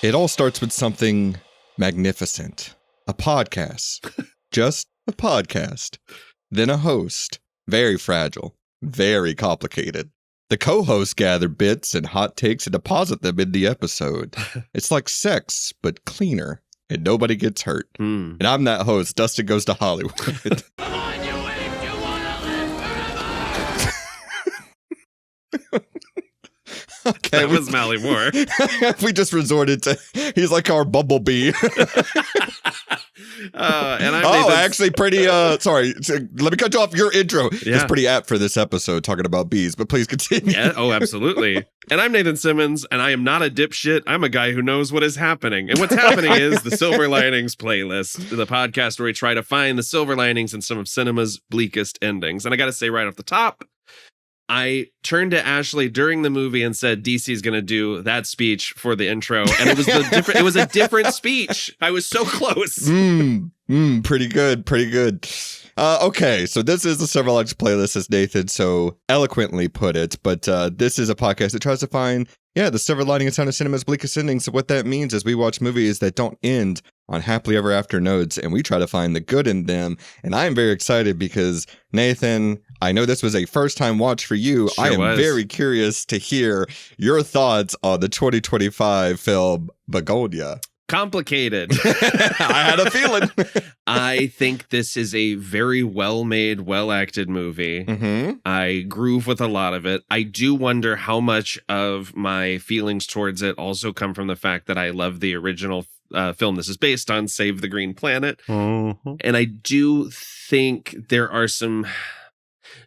It all starts with something magnificent. A podcast. Just a podcast. Then a host. Very fragile. Very complicated. The co-hosts gather bits and hot takes and deposit them in the episode. It's like sex, but cleaner. And nobody gets hurt. And I'm that host. Dustin Goes to Hollywood. Come on, you ape! You wanna live forever! Okay, That was Mally Moore. we just resorted to, he's like our bumblebee. And I'm actually pretty, sorry, let me cut you off. Your intro is pretty apt for this episode, talking about bees, but please continue. Yeah, oh, absolutely. And I'm Nathan Simmons, and I am not a dipshit. I'm a guy who knows what is happening. And what's happening is the Silver Linings Playlist, the podcast where we try to find the silver linings in some of cinema's bleakest endings. And I got to say right off the top, I turned to Ashley during the movie and said, DC's going to do that speech for the intro. And it was a different speech. I was so close. Pretty good. Okay, so this is the Silver Linings Playlist, as Nathan so eloquently put it. But this is a podcast that tries to find, the silver lining in sound of cinema's bleakest endings. So what that means is we watch movies that don't end on happily ever after notes, and we try to find the good in them. And I am very excited because, Nathan, I know this was a first-time watch for you. Sure I am was. very curious to hear your thoughts on the 2025 film Bugonia. Complicated. I had a feeling. I think this is a very well-made, well-acted movie. I groove with a lot of it. I do wonder how much of my feelings towards it also come from the fact that I love the original film this is based on, Save the Green Planet. And I do think there are some...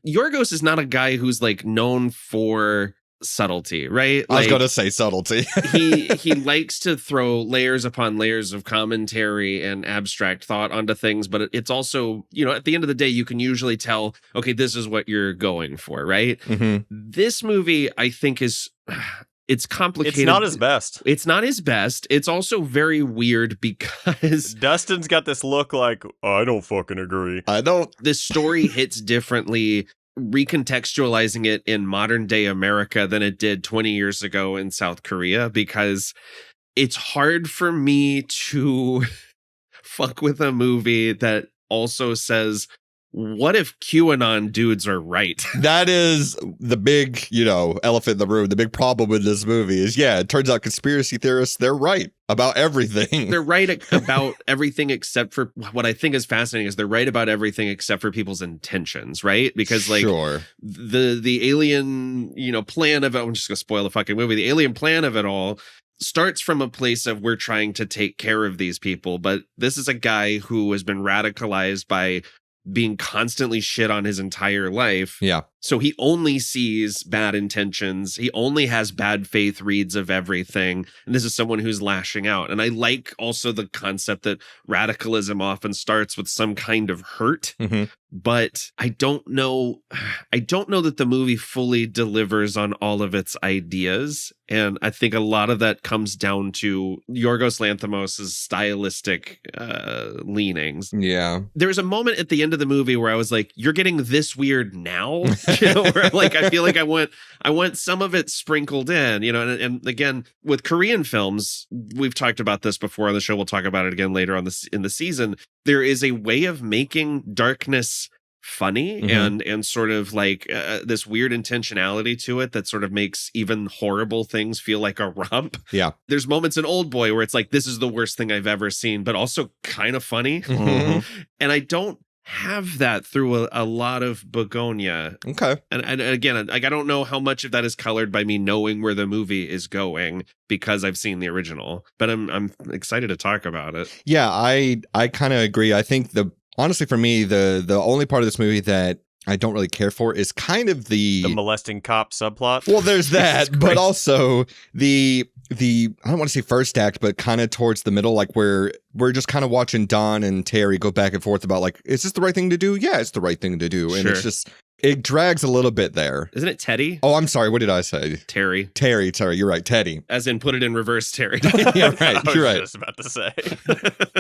Yorgos is not a guy who's like known for subtlety, right? I was going to say subtlety. he likes to throw layers upon layers of commentary and abstract thought onto things, but it's also, at the end of the day, you can usually tell, okay, this is what you're going for, right? This movie, I think, it's complicated. It's not his best. It's not his best. It's also very weird because Dustin's got this look like, I don't fucking agree. I don't. The story hits differently, recontextualizing it in modern day America than it did 20 years ago in South Korea, because it's hard for me to fuck with a movie that also says, what if QAnon dudes are right? That is the big, elephant in the room. The big problem with this movie is, it turns out conspiracy theorists, they're right about everything. They're right about everything except for, what I think is fascinating is they're right about everything except for people's intentions, right? Because the alien, plan of it, I'm just going to spoil the fucking movie. The alien plan of it all starts from a place of we're trying to take care of these people. But this is a guy who has been radicalized by being constantly shit on his entire life. Yeah. So he only sees bad intentions. He only has bad faith reads of everything. And this is someone who's lashing out. And I like also the concept that radicalism often starts with some kind of hurt. But I don't know that the movie fully delivers on all of its ideas. And I think a lot of that comes down to Yorgos Lanthimos' stylistic leanings. Yeah. There's a moment at the end of the movie where I was like, you're getting this weird now? Where I feel like I want some of it sprinkled in, and again, with Korean films, we've talked about this before on the show. We'll talk about it again later on in the season. There is a way of making darkness funny and sort of like this weird intentionality to it that sort of makes even horrible things feel like a romp. Yeah. There's moments in Old Boy where it's like, this is the worst thing I've ever seen, but also kind of funny. And I don't have that through a lot of Bugonia. Okay. And again, I don't know how much of that is colored by me knowing where the movie is going because I've seen the original, but I'm excited to talk about it. Yeah, I kind of agree. I think honestly for me, the only part of this movie that I don't really care for is kind of the molesting cop subplot. Well, there's that, but also the I don't want to say first act, but kind of towards the middle, like where we're just kind of watching Don and Terry go back and forth about like, is this the right thing to do? Yeah, it's the right thing to do. And it's just, It drags a little bit there. Isn't it Teddy? Oh, I'm sorry. What did I say? Terry. Terry. Sorry, you're right. Teddy. As in put it in reverse, Terry. You're right. I was You're right. just about to say.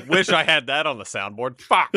Wish I had that on the soundboard. Fuck.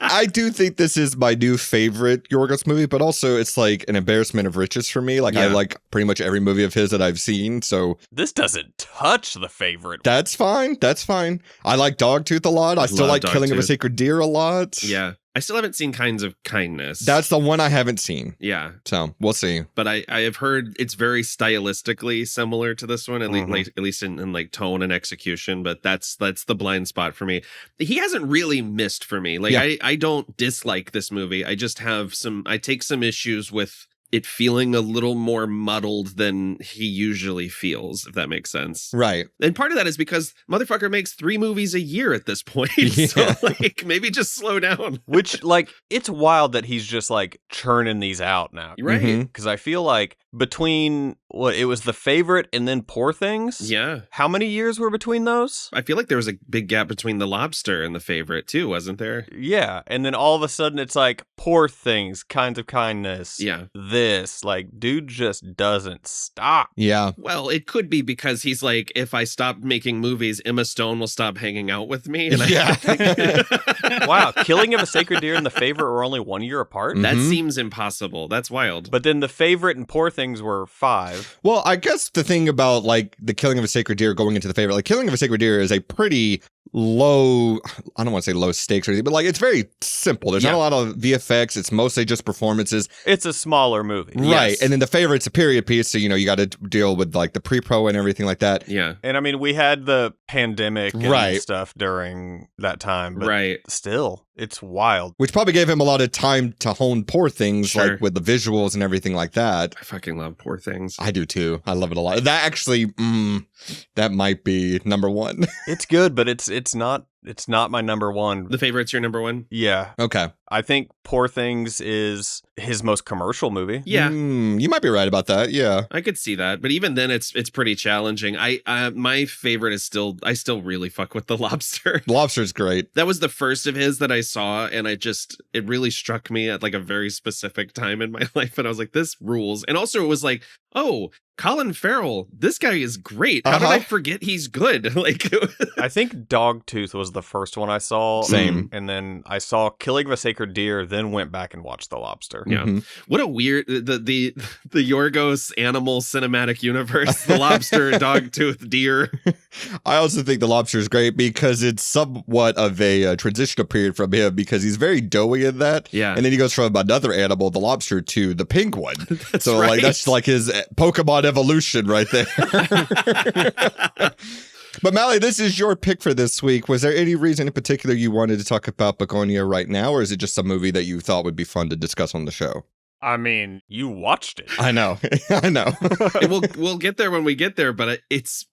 I do think this is my new favorite Yorgos movie, but also it's like an embarrassment of riches for me. Like I Yeah. like pretty much every movie of his that I've seen, so This doesn't touch the favorite. that's fine. That's fine. I like Dogtooth a lot. I still Love like Killing of a Dogtooth. Sacred Deer a lot. Yeah. I still haven't seen Kinds of Kindness. That's the one I haven't seen. yeah. So we'll see. But I have heard it's very stylistically similar to this one, Mhm. at least in like tone and execution. But that's the blind spot for me. He hasn't really missed for me. Like Yeah. I don't dislike this movie. I just have I take some issues with it feeling a little more muddled than he usually feels, if that makes sense. Right. And part of that is because motherfucker makes 3 movies a year at this point. Yeah. So like maybe just slow down. Which, like, it's wild that he's just, like, churning these out now. Right. Mhm. Because I feel like between, it was The Favorite and then Poor Things? Yeah. How many years were between those? I feel like there was a big gap between The Lobster and The Favorite too, wasn't there? Yeah. And then all of a sudden it's like, Poor Things, Kinds of Kindness. Yeah. This. Like, dude just doesn't stop. Yeah. Well, it could be because he's like, if I stop making movies, Emma Stone will stop hanging out with me. And Yeah. Wow. Killing of a Sacred Deer and The Favorite were only 1 year apart? That Mhm. seems impossible. That's wild. But then The Favorite and Poor Things were 5. Well, I guess the thing about like the Killing of a Sacred Deer going into the favorite, like Killing of a Sacred Deer is a pretty low, I don't want to say low stakes or anything, but like it's very simple. There's not a lot of VFX. It's mostly just performances. It's a smaller movie. Right. Yes. And then the favorite's a period piece. So, you got to deal with like the pre-pro and everything like that. Yeah. And I mean, we had the pandemic and Right. stuff during that time, but Right. still, it's wild. Which probably gave him a lot of time to hone Poor Things, Sure. like with the visuals and everything like that. I fucking love Poor Things. I do too. I love it a lot. That actually, that might be number one. It's good, but it's not my number one. The Favorite's your number one? Yeah. Okay. I think Poor Things is his most commercial movie. Yeah. You might be right about that. Yeah. I could see that, but even then, it's pretty challenging. My favorite is I still really fuck with The Lobster. Lobster's great. That was the first of his that I saw, and it really struck me at like a very specific time in my life, and I was like, this rules. And also, it was like, oh, Colin Farrell, this guy is great. How did I forget he's good? Like, I think Dogtooth was the first one I saw. Same. And then I saw Killing of a Sacred Deer, then went back and watched The Lobster. Yeah. Mhm. what a weird the Yorgos animal cinematic universe. The Lobster, Dogtooth, Deer. I also think The Lobster is great because it's somewhat of a transitional period from him because he's very doughy in that. Yeah. And then he goes from another animal, the lobster, to the penguin. That's So right. like that's like his Pokemon evolution right there. But Mally, this is your pick for this week. Was there any reason in particular you wanted to talk about Bugonia right now, or is it just a movie that you thought would be fun to discuss on the show? I mean, you watched it. I know. I know. And we'll get there when we get there, but it's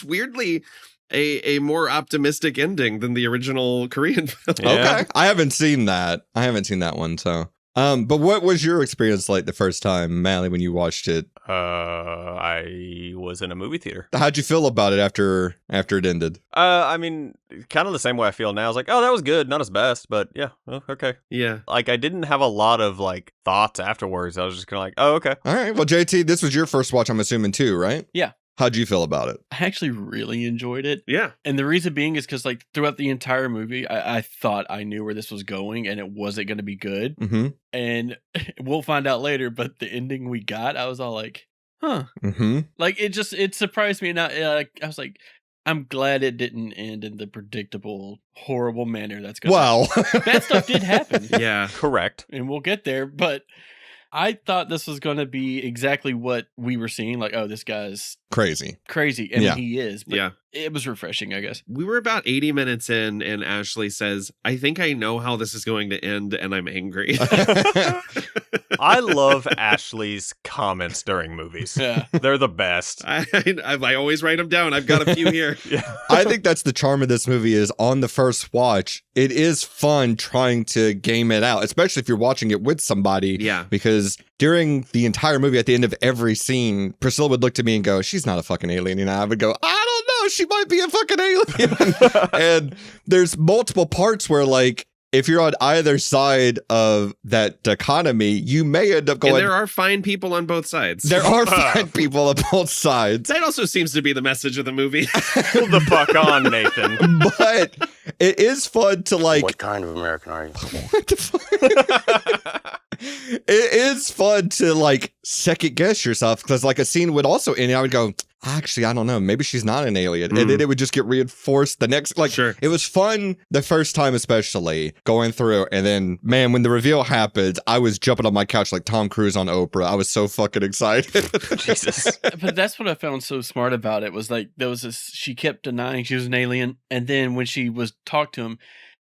weirdly a more optimistic ending than the original Korean film. Yeah. Okay. I haven't seen that. I haven't seen that one, so. But what was your experience like the first time, Mally, when you watched it? I was in a movie theater. How'd you feel about it after it ended? I mean, kind of the same way I feel now. I was like, oh, that was good. Not his best, but yeah, okay. Yeah. Like, I didn't have a lot of, like, thoughts afterwards. I was just kind of like, oh, okay. All right. Well, JT, this was your first watch, I'm assuming, too, right? Yeah. How'd you feel about it? I actually really enjoyed it. Yeah. And the reason being is because, like, throughout the entire movie, I thought I knew where this was going and it wasn't going to be good. Mm-hmm. And we'll find out later, but the ending we got, I was all like, huh. Mm-hmm. Like, it surprised me. And I was like, I'm glad it didn't end in the predictable, horrible manner that's going to Well. Bad stuff did happen. Yeah. Correct. And we'll get there, but I thought this was going to be exactly what we were seeing. Like, oh, this guy's Crazy. crazy. I Yeah. mean, he is. But Yeah. it was refreshing, I guess. We were about 80 minutes in, and Ashley says, I think I know how this is going to end, and I'm angry. I love Ashley's comments during movies. Yeah. They're the best. I always write them down. I've got a few here. Yeah. I think that's the charm of this movie is on the first watch, it is fun trying to game it out, especially if you're watching it with somebody. Yeah. Because during the entire movie, at the end of every scene, Priscilla would look to me and go, she's not a fucking alien. And I would go, I don't know, she might be a fucking alien. And there's multiple parts where like, if you're on either side of that dichotomy, you may end up going. And there are fine people on both sides. There are fine people on both sides. That also seems to be the message of the movie. Hold the fuck on, Nathan. But it is fun to like. What kind of American are you? What the fuck? It is fun to like second guess yourself because like a scene would also end. I would go, actually, I don't know. Maybe she's not an alien. And then it would just get reinforced the next. Like, Sure. It was fun the first time, especially going through. And then, man, when the reveal happened, I was jumping on my couch like Tom Cruise on Oprah. I was so fucking excited. Jesus. But that's what I found so smart about it was like there was this. She kept denying she was an alien, and then when she was talked to him,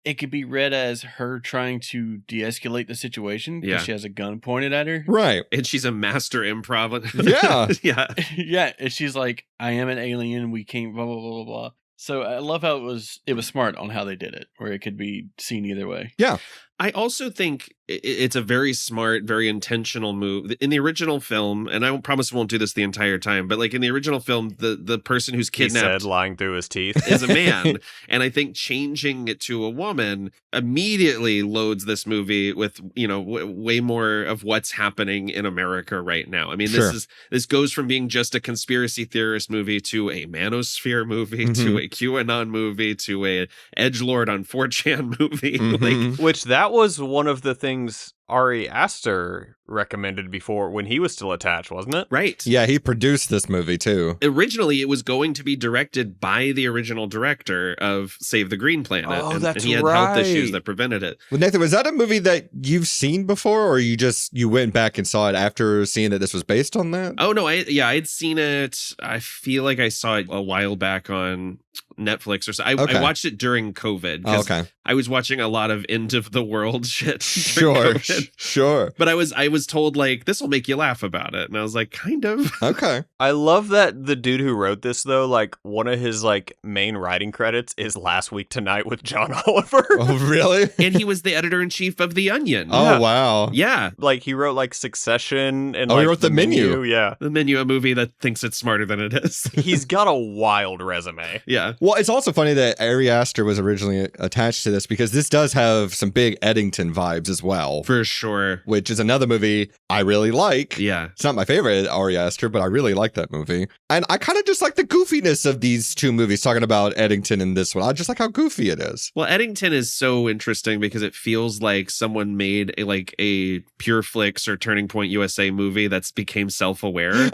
it could be read as her trying to de-escalate the situation because Yeah. she has a gun pointed at her. Right. And she's a master improv. Yeah. Yeah. Yeah, and she's like, "I am an alien. We can't." Blah blah blah blah blah. So I love how it was smart on how they did it, where it could be seen either way. Yeah. I also think it's a very smart, very intentional move. In the original film, and I promise I won't do this the entire time, but like in the original film, the person who's He kidnapped said lying through his teeth. is a man. And I think changing it to a woman immediately loads this movie with, way more of what's happening in America right now. I mean, Sure. this goes from being just a conspiracy theorist movie to a manosphere movie to a QAnon movie to a edgelord on 4chan movie. Like, Which that was one of the things Ari Aster recommended before when he was still attached, wasn't it? right. Yeah, he produced this movie too. Originally, it was going to be directed by the original director of Save the Green Planet. Oh, and, that's and he had health right. issues that prevented it. Well, Nathan, was that a movie that you've seen before, or you went back and saw it after seeing that this was based on that? Oh, no. I'd seen it. I feel like I saw it a while back on Netflix or so. I watched it during COVID. 'Cause Okay. I was watching a lot of end of the world shit. during Sure. COVID. Sure. But I was told like this will make you laugh about it, and I was like, kind of. Okay. I love that the dude who wrote this, though, like one of his like main writing credits is Last Week Tonight with John Oliver. Oh, really? And he was the editor in chief of The Onion. Oh, wow. Yeah. Like he wrote like Succession and Oh, he like wrote The Menu. Yeah. The Menu, a movie that thinks it's smarter than it is. He's got a wild resume. Yeah. Well, it's also funny that Ari Aster was originally attached to this because this does have some big Eddington vibes as well, For sure. which is another movie I really like. Yeah. It's not my favorite Ari Aster, but I really like that movie. And I kind of just like the goofiness of these two movies, talking about Eddington and this one. I just like how goofy it is. Well, Eddington is so interesting because it feels like someone made a Pure Flix or Turning Point USA movie that's became self-aware.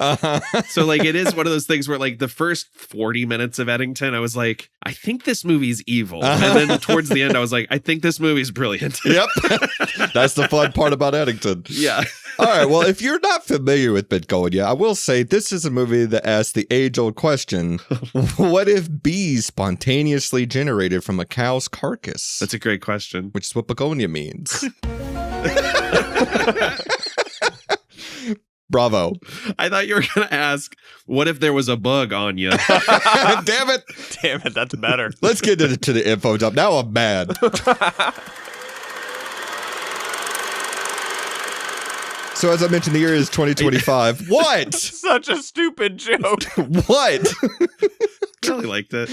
So like it is one of those things where like the first 40 minutes of Eddington, I was like, I think this movie's evil. And then towards the end, I was like, I think this movie's brilliant. Yep. That's the fun part about Eddington. Yeah. All right. Well, if you're not familiar with Bugonia, I will say this is a movie that asks the age-old question, what if bees spontaneously generated from a cow's carcass? That's a great question. Which is what Bugonia means. Bravo. I thought you were going to ask, what if there was a bug on you? Damn it. Damn it, that's better. Let's get to the info dump. Now I'm mad. So as I mentioned, the year is 2025. What? Such a stupid joke. What? Really liked it.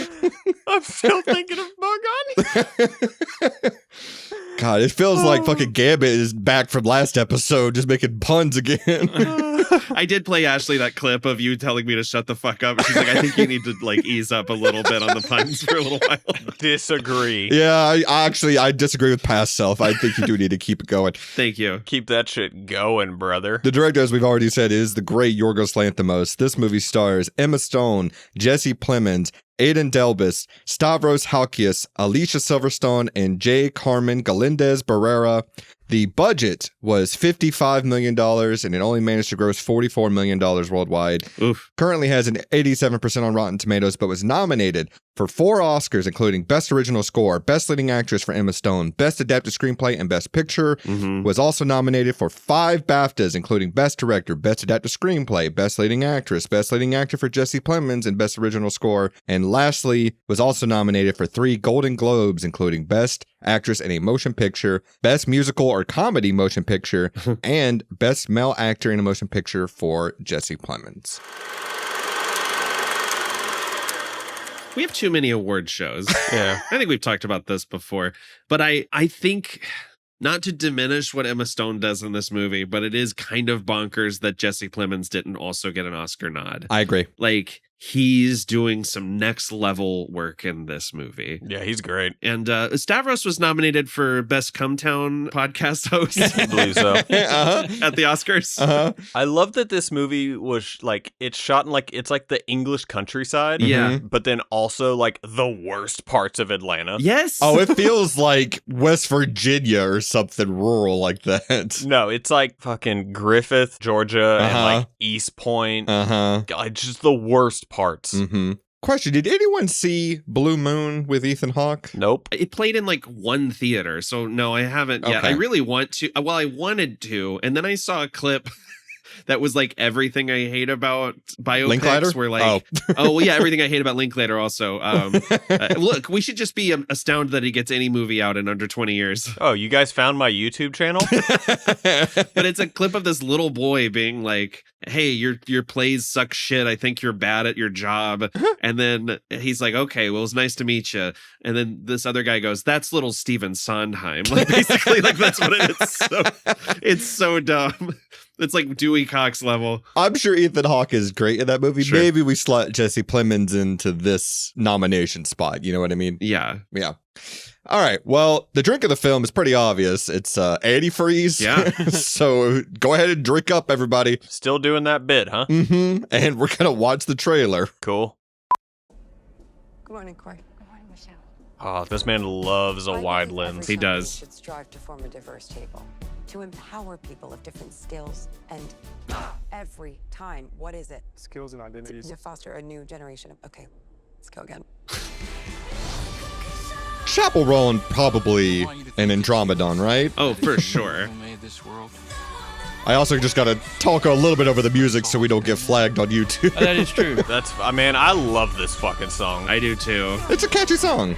I'm still thinking of Bugonia. God, it feels like fucking Gambit is back from last episode, just making puns again. I did play Ashley that clip of you telling me to shut the fuck up. She's like, I think you need to like ease up a little bit on the puns for a little while. Disagree. Yeah, I disagree with past self. I think you do need to keep it going. Thank you. Keep that shit going, brother. The director, as we've already said, is the great Yorgos Lanthimos. This movie stars Emma Stone, Jesse Plemons, Aidan Delbis, Stavros Halkias, Alicia Silverstone, and Carmen, Galindez, Barrera. The budget was $55 million, and it only managed to gross $44 million worldwide. Oof. Currently has an 87% on Rotten Tomatoes, but was nominated for 4 Oscars, including Best Original Score, Best Leading Actress for Emma Stone, Best Adapted Screenplay, and Best Picture. Was also nominated for 5 BAFTAs, including Best Director, Best Adapted Screenplay, Best Leading Actress, Best Leading Actor for Jesse Plemons, and Best Original Score. And lastly, was also nominated for 3 Golden Globes, including Best Actress in a Motion Picture, Best Musical or Comedy Motion Picture, and Best Male Actor in a Motion Picture for Jesse Plemons. We have too many award shows. Yeah. I think we've talked about this before, but I think, not to diminish what Emma Stone does in this movie, but it is kind of bonkers that Jesse Plemons didn't also get an Oscar nod. I agree. Like, he's doing some next level work in this movie. Yeah, he's great. And Stavros was nominated for Best Cumtown podcast host I believe so. at the Oscars. I love that this movie was like, it's shot in like, it's like the English countryside. Yeah. But then also like the worst parts of Atlanta. Yes. Oh, it feels like West Virginia or something rural like that. No, it's like fucking Griffith, Georgia, and Uh-huh. like East Point. Uh-huh. God, just the worst parts. Mm-hmm. Question, did anyone see Blue Moon with Ethan Hawke? Nope. It played in like one theater, so no, I haven't yet. Okay. I really want to. Well, I wanted to, and then I saw a clip that was like everything I hate about biopics. Linklater? Where like, oh well, yeah, everything I hate about Linklater. Also, look, we should just be astounded that he gets any movie out in under 20 years. Oh, you guys found my YouTube channel? But it's a clip of this little boy being like, "Hey, your plays suck shit. I think you're bad at your job." And then he's like, "Okay, well, it's nice to meet you." And then this other guy goes, "That's little Stephen Sondheim." Like basically, like that's what it is. So, it's so dumb. It's like Dewey Cox level. I'm sure Ethan Hawke is great in that movie. Sure. Maybe we slot Jesse Plemons into this nomination spot. You know what I mean? Yeah. Yeah. All right. Well, the drink of the film is pretty obvious. It's antifreeze. Yeah. So go ahead and drink up, everybody. Still doing that bit, huh? Mm-hmm. And we're going to watch the trailer. Cool. Good morning, Corey. Good morning, Michelle. Oh, this man loves a wide lens. He does. Should strive to form a diverse table, to empower people of different skills, and every time, what is it? Skills and identities. To foster a new generation of. Okay, let's go again. Chapel Roan probably an Andromedon, right? Oh, for sure. Who made this world? I also just got to talk a little bit over the music so we don't get flagged on YouTube. That is true. That's, I mean, I love this fucking song. I do too. It's a catchy song.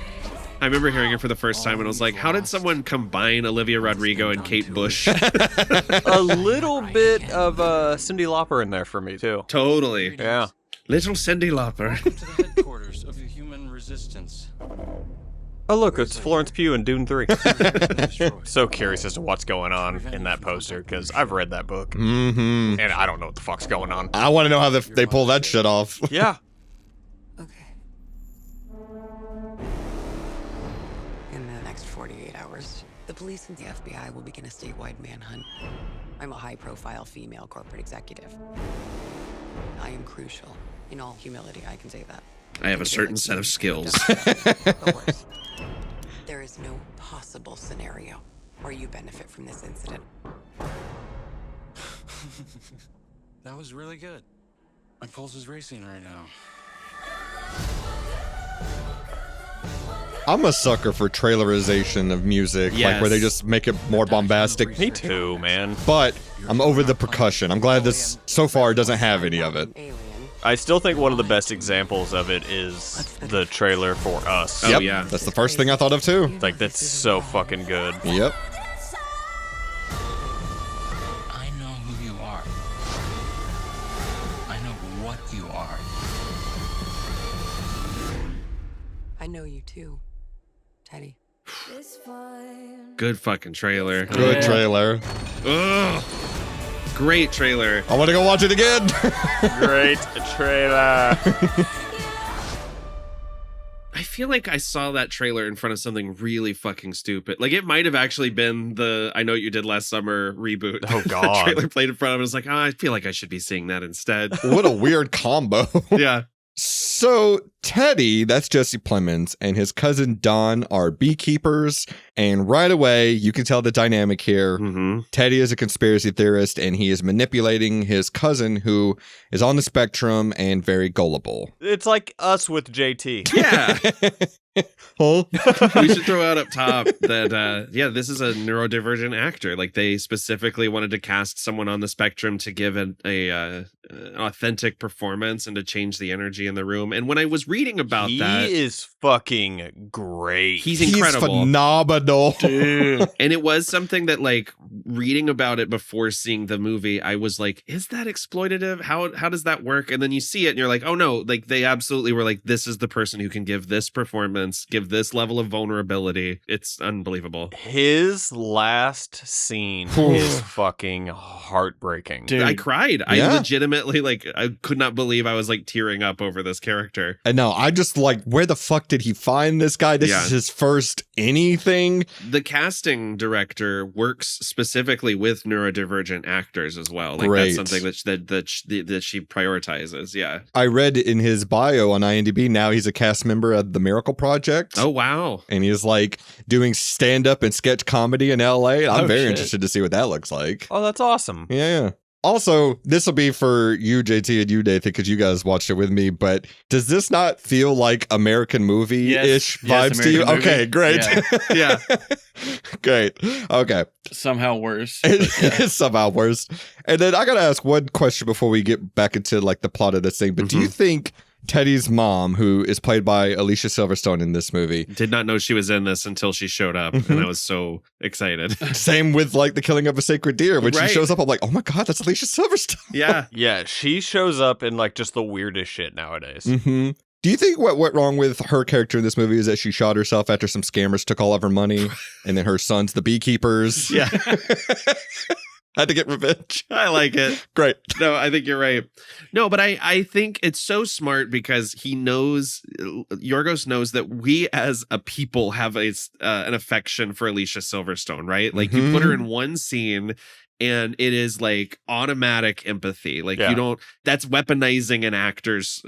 I remember hearing it for the first time and I was like, how did someone combine Olivia Rodrigo and Kate Bush? A little bit of Cyndi Lauper in there for me, too. Totally. Yeah. Little Cyndi Lauper. Welcome to the headquarters of the human resistance. Oh, look, it's Florence Pugh in Dune 3. Destroyed. So curious as to what's going on in that poster, because I've read that book, Mm-hmm. and I don't know what the fuck's going on. I want to know how they pull that shit off. Yeah. Okay. In the next 48 hours, the police and the FBI will begin a statewide manhunt. I'm a high-profile female corporate executive. I am crucial. In all humility, I can say that. I have a certain set of skills. But worse, there is no possible scenario where you benefit from this incident. That was really good. My pulse is racing right now. I'm a sucker for trailerization of music, like where they Yes. just make it more bombastic. Me too, man. But I'm over the percussion. I'm glad this so far doesn't have any of it. Alien. I still think one of the best examples of it is the trailer for Us. Oh, Yep, yeah. that's the first thing I thought of too. Like, that's so fucking good. Yep. I know who you are. I know what you are. I know you too, Teddy. Good fucking trailer. Good Yeah. trailer. Ugh. Great trailer. I want to go watch it again. Great trailer. I feel like I saw that trailer in front of something really fucking stupid. Like it might have actually been the I Know What You Did Last Summer reboot. Oh, The God. trailer played in front of it. I was like, I feel like I should be seeing that instead. What a weird combo. Yeah. So Teddy, that's Jesse Plemons, and his cousin Don are beekeepers. And right away, you can tell the dynamic here. Mm-hmm. Teddy is a conspiracy theorist, and he is manipulating his cousin, who is on the spectrum and very gullible. It's like Us with JT. Yeah. Huh? We should throw out up top that this is a neurodivergent actor. Like, they specifically wanted to cast someone on the spectrum to give an authentic performance and to change the energy in the room. And when I was reading about that, he is fucking great. he's incredible. He's phenomenal. Dude. And it was something that, like, reading about it before seeing the movie, I was like, is that exploitative? How does that work? And then you see it and you're like, oh no, like, they absolutely were like, this is the person who can give this performance, give this level of vulnerability. It's unbelievable. His last scene is fucking heartbreaking. Dude. I cried. Yeah. I legitimately, like, I could not believe I was, like, tearing up over this character. And no, I just like, where the fuck did he find this guy? This Yeah. is his first anything. The casting director works specifically with neurodivergent actors as well. Like, Great. that's something that she prioritizes. Yeah. I read in his bio on IMDb, now he's a cast member of the Miracle Project. Oh, wow. And he's like doing stand-up and sketch comedy in LA. I'm Oh, very shit. interested to see what that looks like. Oh, that's awesome. Yeah. Also, this will be for you, JT, and you, Nathan, because you guys watched it with me. But does this not feel like American movie-ish Yes, vibes to you? American movie. Okay, great. Yeah. Yeah. Great. Okay. Somehow worse. It's somehow worse. And then I got to ask one question before we get back into like the plot of this thing. But do you think Teddy's mom, who is played by Alicia Silverstone in this movie, Did not know she was in this until she showed up, and I was so excited. same with like the killing of a sacred deer, when Right. she shows up, I'm like, oh my God, that's Alicia Silverstone. Yeah. Yeah, she shows up in like just the weirdest shit nowadays. Mm-hmm. Do you think what went wrong with her character in this movie is that she shot herself after some scammers took all of her money, and then her son's the beekeepers? Yeah. Had to get revenge. I like it. Great. No, I think you're right. No, but I think it's so smart because he knows, Yorgos knows that we as a people have an affection for Alicia Silverstone, right? Like, you put her in one scene and it is like automatic empathy. Like, Yeah. you don't, that's weaponizing an actor's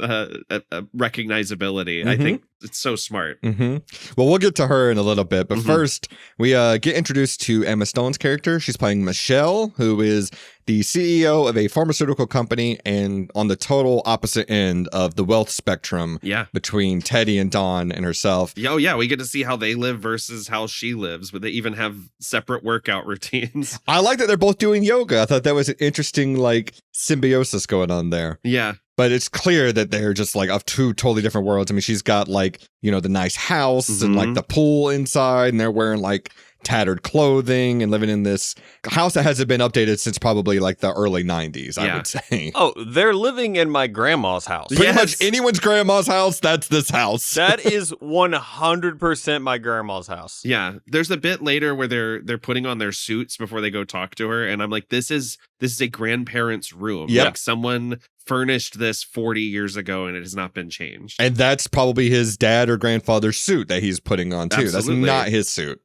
recognizability. I think it's so smart. Mm-hmm. Well, we'll get to her in a little bit, but first we get introduced to Emma Stone's character. She's playing Michelle, who is the CEO of a pharmaceutical company and on the total opposite end of the wealth spectrum Yeah. between Teddy and Dawn and herself. Oh, yeah. We get to see how they live versus how she lives, but they even have separate workout routines. I like that they're both doing yoga. I thought that was an interesting like symbiosis going on there. Yeah. But it's clear that they're just like of two totally different worlds. I mean, she's got like, you know, the nice house and like the pool inside, and they're wearing like tattered clothing and living in this house that hasn't been updated since probably like the early 90s, I Yeah. would say. Oh, they're living in my grandma's house. Pretty Yes. much anyone's grandma's house, that's this house. That is 100% my grandma's house. Yeah, there's a bit later where they're putting on their suits before they go talk to her, and I'm like, this is a grandparent's room. Yep. Like, someone furnished this 40 years ago, and it has not been changed. And that's probably his dad or grandfather's suit that he's putting on too. Absolutely. That's not his suit.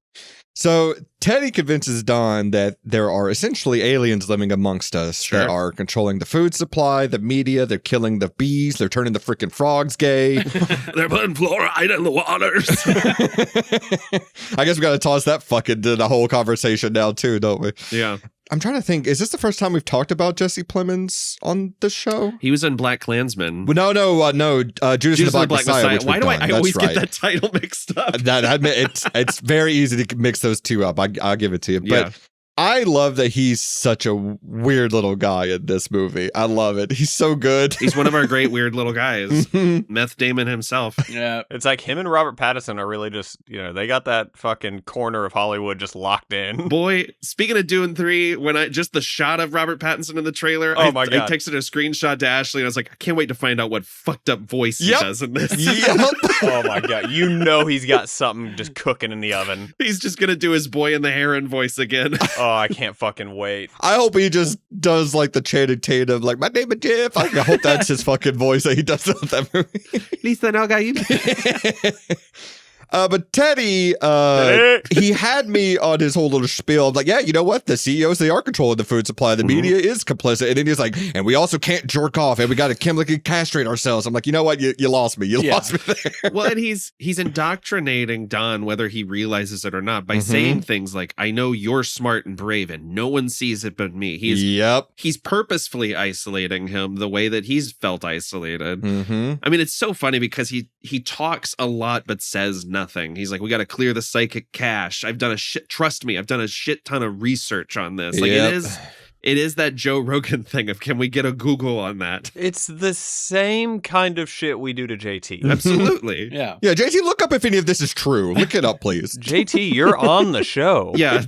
So Teddy convinces Dawn that there are essentially aliens living amongst us Sure. that are controlling the food supply, the media, they're killing the bees, they're turning the freaking frogs gay. They're putting fluoride in the waters. I guess we got to toss that fucking into the whole conversation now too, don't we? Yeah, I'm trying to think, is this the first time we've talked about Jesse Plemons on the show? he was in Black Klansman. Well, no, Judas and the Black Messiah. which Why we've do done. I That's always right. get that title mixed up? It's very easy to mix those two up. I'll give it to you. But Yeah. I love that he's such a weird little guy in this movie. I love it. He's so good. He's one of our great weird little guys. Mhm. Meth Damon himself. Yeah. It's like him and Robert Pattinson are really just, they got that fucking corner of Hollywood just locked in. Boy, speaking of Dune 3, when I just the shot of Robert Pattinson in the trailer, Oh my God. I texted a screenshot to Ashley and I was like, I can't wait to find out what fucked up voice he Yep. does in this. Yep. Oh my God. He's got something just cooking in the oven. He's just gonna do his boy in the heron voice again. Oh, I can't fucking wait. I hope he just does like the Channing Tatum, like, my name is Jeff. I hope that's his fucking voice that he does in that movie. Lisa, no, guy. But Teddy, he had me on his whole little spiel. I'm like, yeah, you know what? The CEOs, they are controlling the food supply. The media is complicit. And then he's like, and we also can't jerk off and we got to chemically castrate ourselves. I'm like, you know what? You lost me. You lost me there. Well, and he's indoctrinating Don, whether he realizes it or not, by saying things like, I know you're smart and brave and no one sees it but me. He's purposefully isolating him the way that he's felt isolated. Mm-hmm. I mean, it's so funny because he talks a lot but says nothing. He's like, we got to clear the psychic cache. Trust me, I've done a shit ton of research on this. Like it is that Joe Rogan thing of, can we get a Google on that? It's the same kind of shit we do to JT. Absolutely. Yeah. Yeah, JT, look up if any of this is true. Look it up, please. JT, you're on the show. Yeah,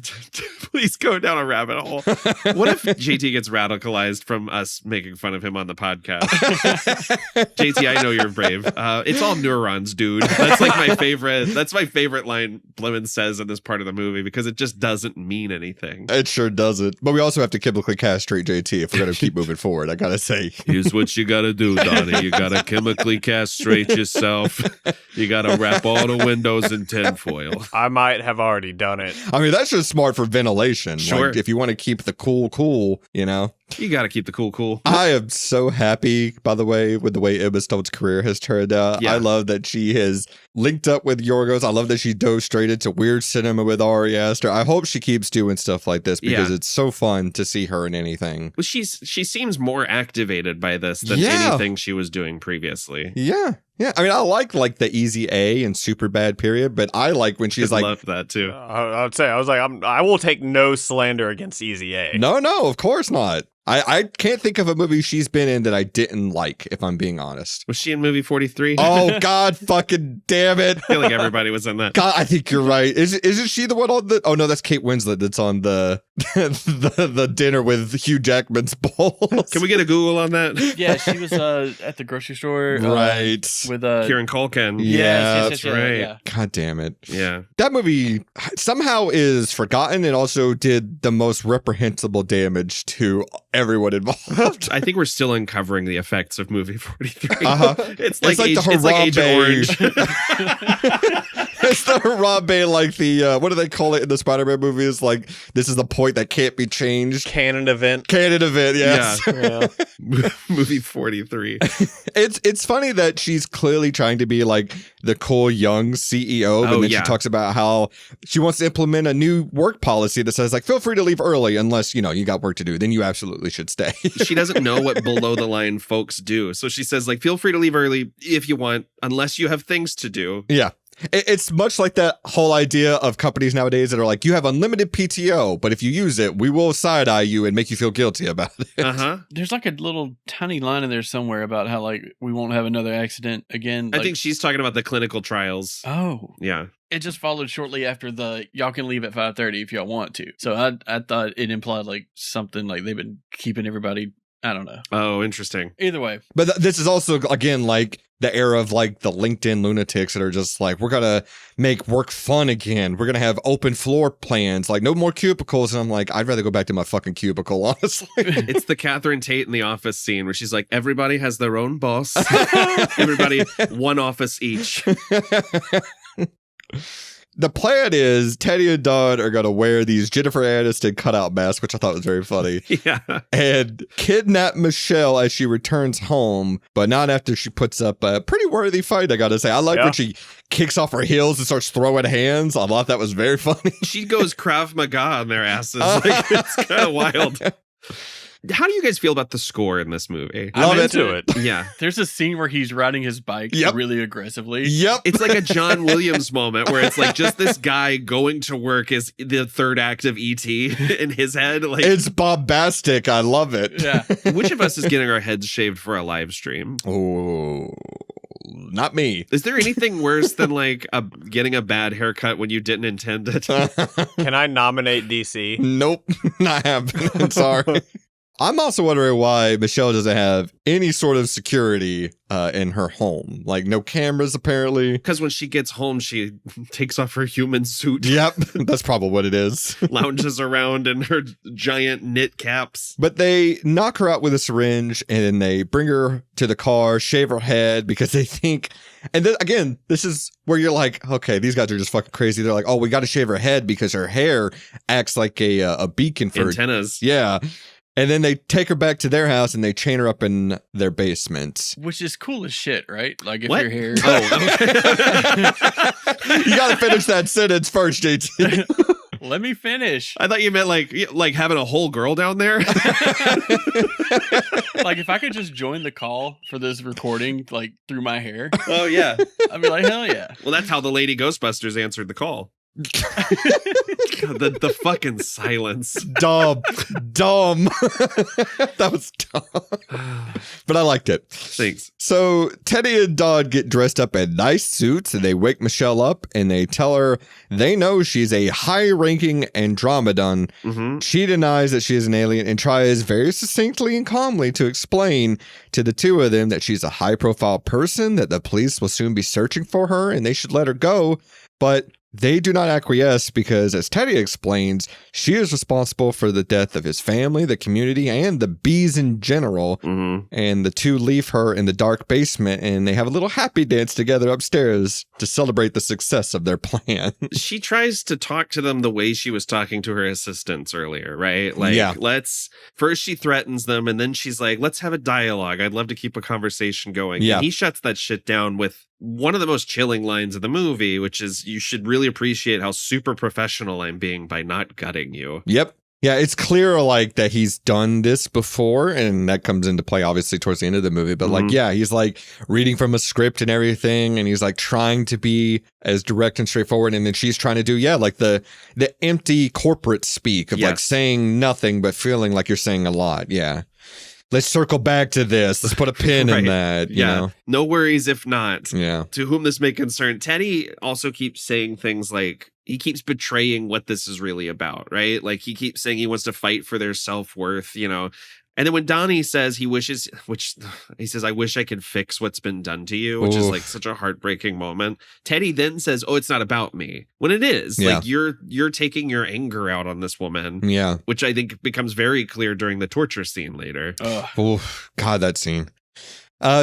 please go down a rabbit hole. What if JT gets radicalized from us making fun of him on the podcast? JT, I know you're brave. It's all neurons, dude. That's like my favorite. That's my favorite line Plemons says in this part of the movie, because it just doesn't mean anything. It sure doesn't. But we also have to chemically castrate JT if we're going to keep moving forward, I gotta say. Here's what you gotta do, Donnie. You gotta chemically castrate yourself. You gotta wrap all the windows in tinfoil. I might have already done it. I mean, that's just smart for ventilation. Sure. Like, if you want to keep the cool, you know? You gotta keep the cool. I am so happy, by the way, with the way Emma Stone's career has turned out. Yeah. I love that she has linked up with Yorgos. I love that she dove straight into weird cinema with Ari Aster. I hope she keeps doing stuff like this, because it's so fun to see her in anything. Well, she seems more activated by this than anything she was doing previously. Yeah. I mean, I like the Easy A and Super Bad period, but I like when she's I like, love that too. I was like, I will take no slander against Easy A. no, of course not. I can't think of a movie she's been in that I didn't like, if I'm being honest. Was she in movie 43? Oh, God fucking damn it. I feel like everybody was in that. God, I think you're right. Isn't she the one on the... Oh, no, that's Kate Winslet that's on the the dinner with Hugh Jackman's balls. Can we get a Google on that? Yeah, she was at the grocery store. Right. With Kieran Culkin. Yeah, that's right. Yeah. God damn it. Yeah. That movie somehow is forgotten and also did the most reprehensible damage to everyone involved. I think we're still uncovering the effects of movie 43. Uh-huh. It's like the Agent Orange. It's the Harambe, like the, what do they call it in the Spider-Man movies? Like, this is the point that can't be changed. Canon event, yes. Yeah. Movie 43. It's funny that she's clearly trying to be like the cool young CEO, but then she talks about how she wants to implement a new work policy that says, like, feel free to leave early unless, you got work to do. Then you absolutely should stay. She doesn't know what below the line folks do. So she says, like, feel free to leave early if you want, unless you have things to do. Yeah. It's much like that whole idea of companies nowadays that are like, you have unlimited PTO, but if you use it, we will side-eye you and make you feel guilty about it. Uh-huh. There's like a little tiny line in there somewhere about how, like, we won't have another accident again. I think she's talking about the clinical trials. Oh. Yeah. It just followed shortly after the y'all can leave at 5:30 if y'all want to. So I thought it implied like something like they've been keeping everybody, I don't know. Oh, interesting. Either way. But this is also, again, like the era of like the LinkedIn lunatics that are just like, we're going to make work fun again. We're going to have open floor plans, like no more cubicles. And I'm like, I'd rather go back to my fucking cubicle, honestly. It's the Catherine Tate in The Office scene where she's like, everybody has their own boss. Everybody, one office each. The plan is Teddy and Dawn are going to wear these Jennifer Aniston cutout masks, which I thought was very funny. Yeah. And kidnap Michelle as she returns home, but not after she puts up a pretty worthy fight, I got to say. I like when she kicks off her heels and starts throwing hands. I thought that was very funny. She goes Krav Maga on their asses. Like, it's kind of wild. How do you guys feel about the score in this movie? I'm into it. Yeah. There's a scene where he's riding his bike really aggressively. Yep. It's like a John Williams moment where it's like just this guy going to work is the third act of E.T. in his head. Like, it's bombastic. I love it. Yeah. Which of us is getting our heads shaved for a live stream? Oh, not me. Is there anything worse than like getting a bad haircut when you didn't intend it? Can I nominate DC? Nope. Not happening. Sorry. I'm also wondering why Michelle doesn't have any sort of security in her home. Like, no cameras, apparently. Because when she gets home, she takes off her human suit. Yep, that's probably what it is. Lounges around in her giant knit caps. But they knock her out with a syringe, and then they bring her to the car, shave her head, because they think... And then, again, this is where you're like, okay, these guys are just fucking crazy. They're like, oh, we got to shave her head because her hair acts like a beacon for... Antennas. Yeah. And then they take her back to their house and they chain her up in their basement. Which is cool as shit, right? Like if What? your hair... You got to finish that sentence first, JT. Let me finish. I thought you meant like having a whole girl down there. Like, if I could just join the call for this recording, like, through my hair, Oh, yeah. I'd be like, hell yeah. Well, that's how the Lady Ghostbusters answered the call. God, the fucking silence. Dumb. That was dumb. But I liked it. Thanks. So Teddy and Dawn get dressed up in nice suits and they wake Michelle up and they tell her they know she's a high-ranking Andromedon. Mm-hmm. She denies that she is an alien and tries very succinctly and calmly to explain to the two of them that she's a high-profile person, that the police will soon be searching for her and they should let her go. But they do not acquiesce because, as Teddy explains, she is responsible for the death of his family, the community, and the bees in general. Mm-hmm. And the two leave her in the dark basement and they have a little happy dance together upstairs to celebrate the success of their plan. She tries to talk to them the way she was talking to her assistants earlier, right? Like, Yeah. first she threatens them and then she's like, let's have a dialogue. I'd love to keep a conversation going. Yeah. And he shuts that shit down with one of the most chilling lines of the movie, which is, you should really appreciate how super professional I'm being by not gutting you. Yep. Yeah, it's clear like that he's done this before, and that comes into play obviously towards the end of the movie. But like, yeah, he's like reading from a script and everything, and he's like trying to be as direct and straightforward. And then she's trying to do, like the empty corporate speak of like saying nothing but feeling like you're saying a lot. Yeah. Let's circle back to this. Let's put a pin in that. You know? No worries if not. Yeah. To whom this may concern. Teddy also keeps saying things like, he keeps betraying what this is really about, right? Like, he keeps saying he wants to fight for their self-worth, you know. And then when Donnie says he wishes, he says, I wish I could fix what's been done to you, which is like such a heartbreaking moment. Teddy then says, oh, it's not about me. When it is. Yeah. Like, you're taking your anger out on this woman. Yeah. Which I think becomes very clear during the torture scene later. Oof, God, that scene.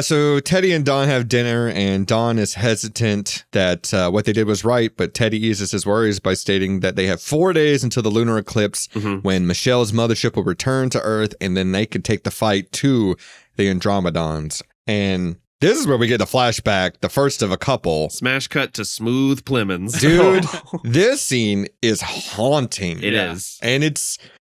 So Teddy and Dawn have dinner, and Dawn is hesitant that what they did was right, but Teddy eases his worries by stating that they have 4 days until the lunar eclipse when Michelle's mothership will return to Earth, and then they can take the fight to the Andromedons. And this is where we get the flashback, the first of a couple. Smash cut to smooth Plemons. Dude, this scene is haunting. It is. And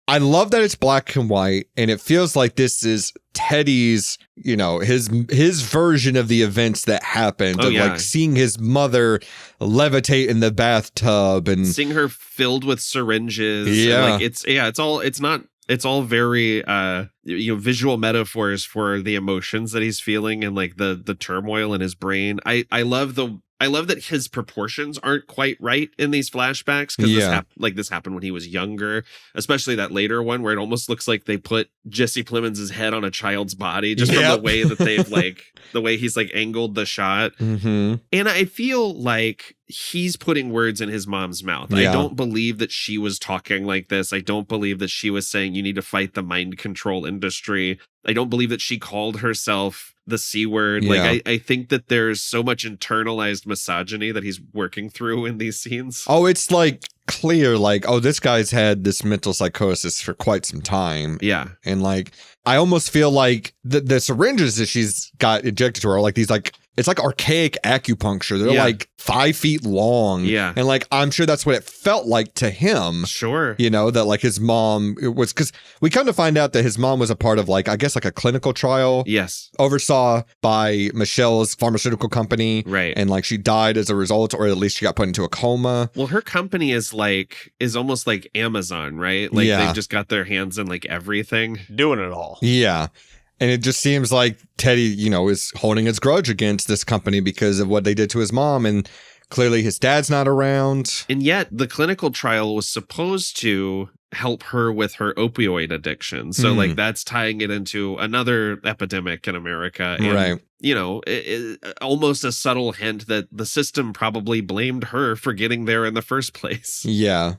I love that it's black and white, and it feels like this is Teddy's, his version of the events that happened. Like seeing his mother levitate in the bathtub and seeing her filled with syringes. Yeah. And it's all very visual metaphors for the emotions that he's feeling and like the turmoil in his brain. I love that his proportions aren't quite right in these flashbacks because this happened when he was younger, especially that later one where it almost looks like they put Jesse Plemons' head on a child's body just from the way that they've the way he's like angled the shot. Mm-hmm. And I feel like he's putting words in his mom's mouth. I don't believe that she was talking like this. I don't believe that she was saying you need to fight the mind control industry. I don't believe that she called herself the C word. Yeah. Like, I think that there's so much internalized misogyny that he's working through in these scenes. Oh, it's like clear, like, oh, this guy's had this mental psychosis for quite some time. Yeah. And like, I almost feel like the syringes that she's got injected to her are like these, like, it's like archaic acupuncture. They're like 5 feet long. Yeah. And like, I'm sure that's what it felt like to him. Sure. That like his mom was, because we come to find out that his mom was a part of like, I guess like a clinical trial. Yes. Oversaw by Michelle's pharmaceutical company. Right. And like she died as a result, or at least she got put into a coma. Well, her company is almost like Amazon, right? Like they've just got their hands in like everything. Doing it all. Yeah. And it just seems like Teddy, is holding his grudge against this company because of what they did to his mom. And clearly his dad's not around. And yet the clinical trial was supposed to help her with her opioid addiction. So like that's tying it into another epidemic in America. And, right. Almost a subtle hint that the system probably blamed her for getting there in the first place. Yeah.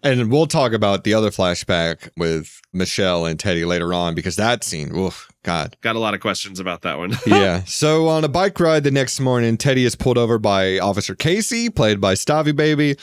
And we'll talk about the other flashback with Michelle and Teddy later on, because that scene, oof, God. Got a lot of questions about that one. Yeah. So on a bike ride the next morning, Teddy is pulled over by Officer Casey, played by Stavy Baby.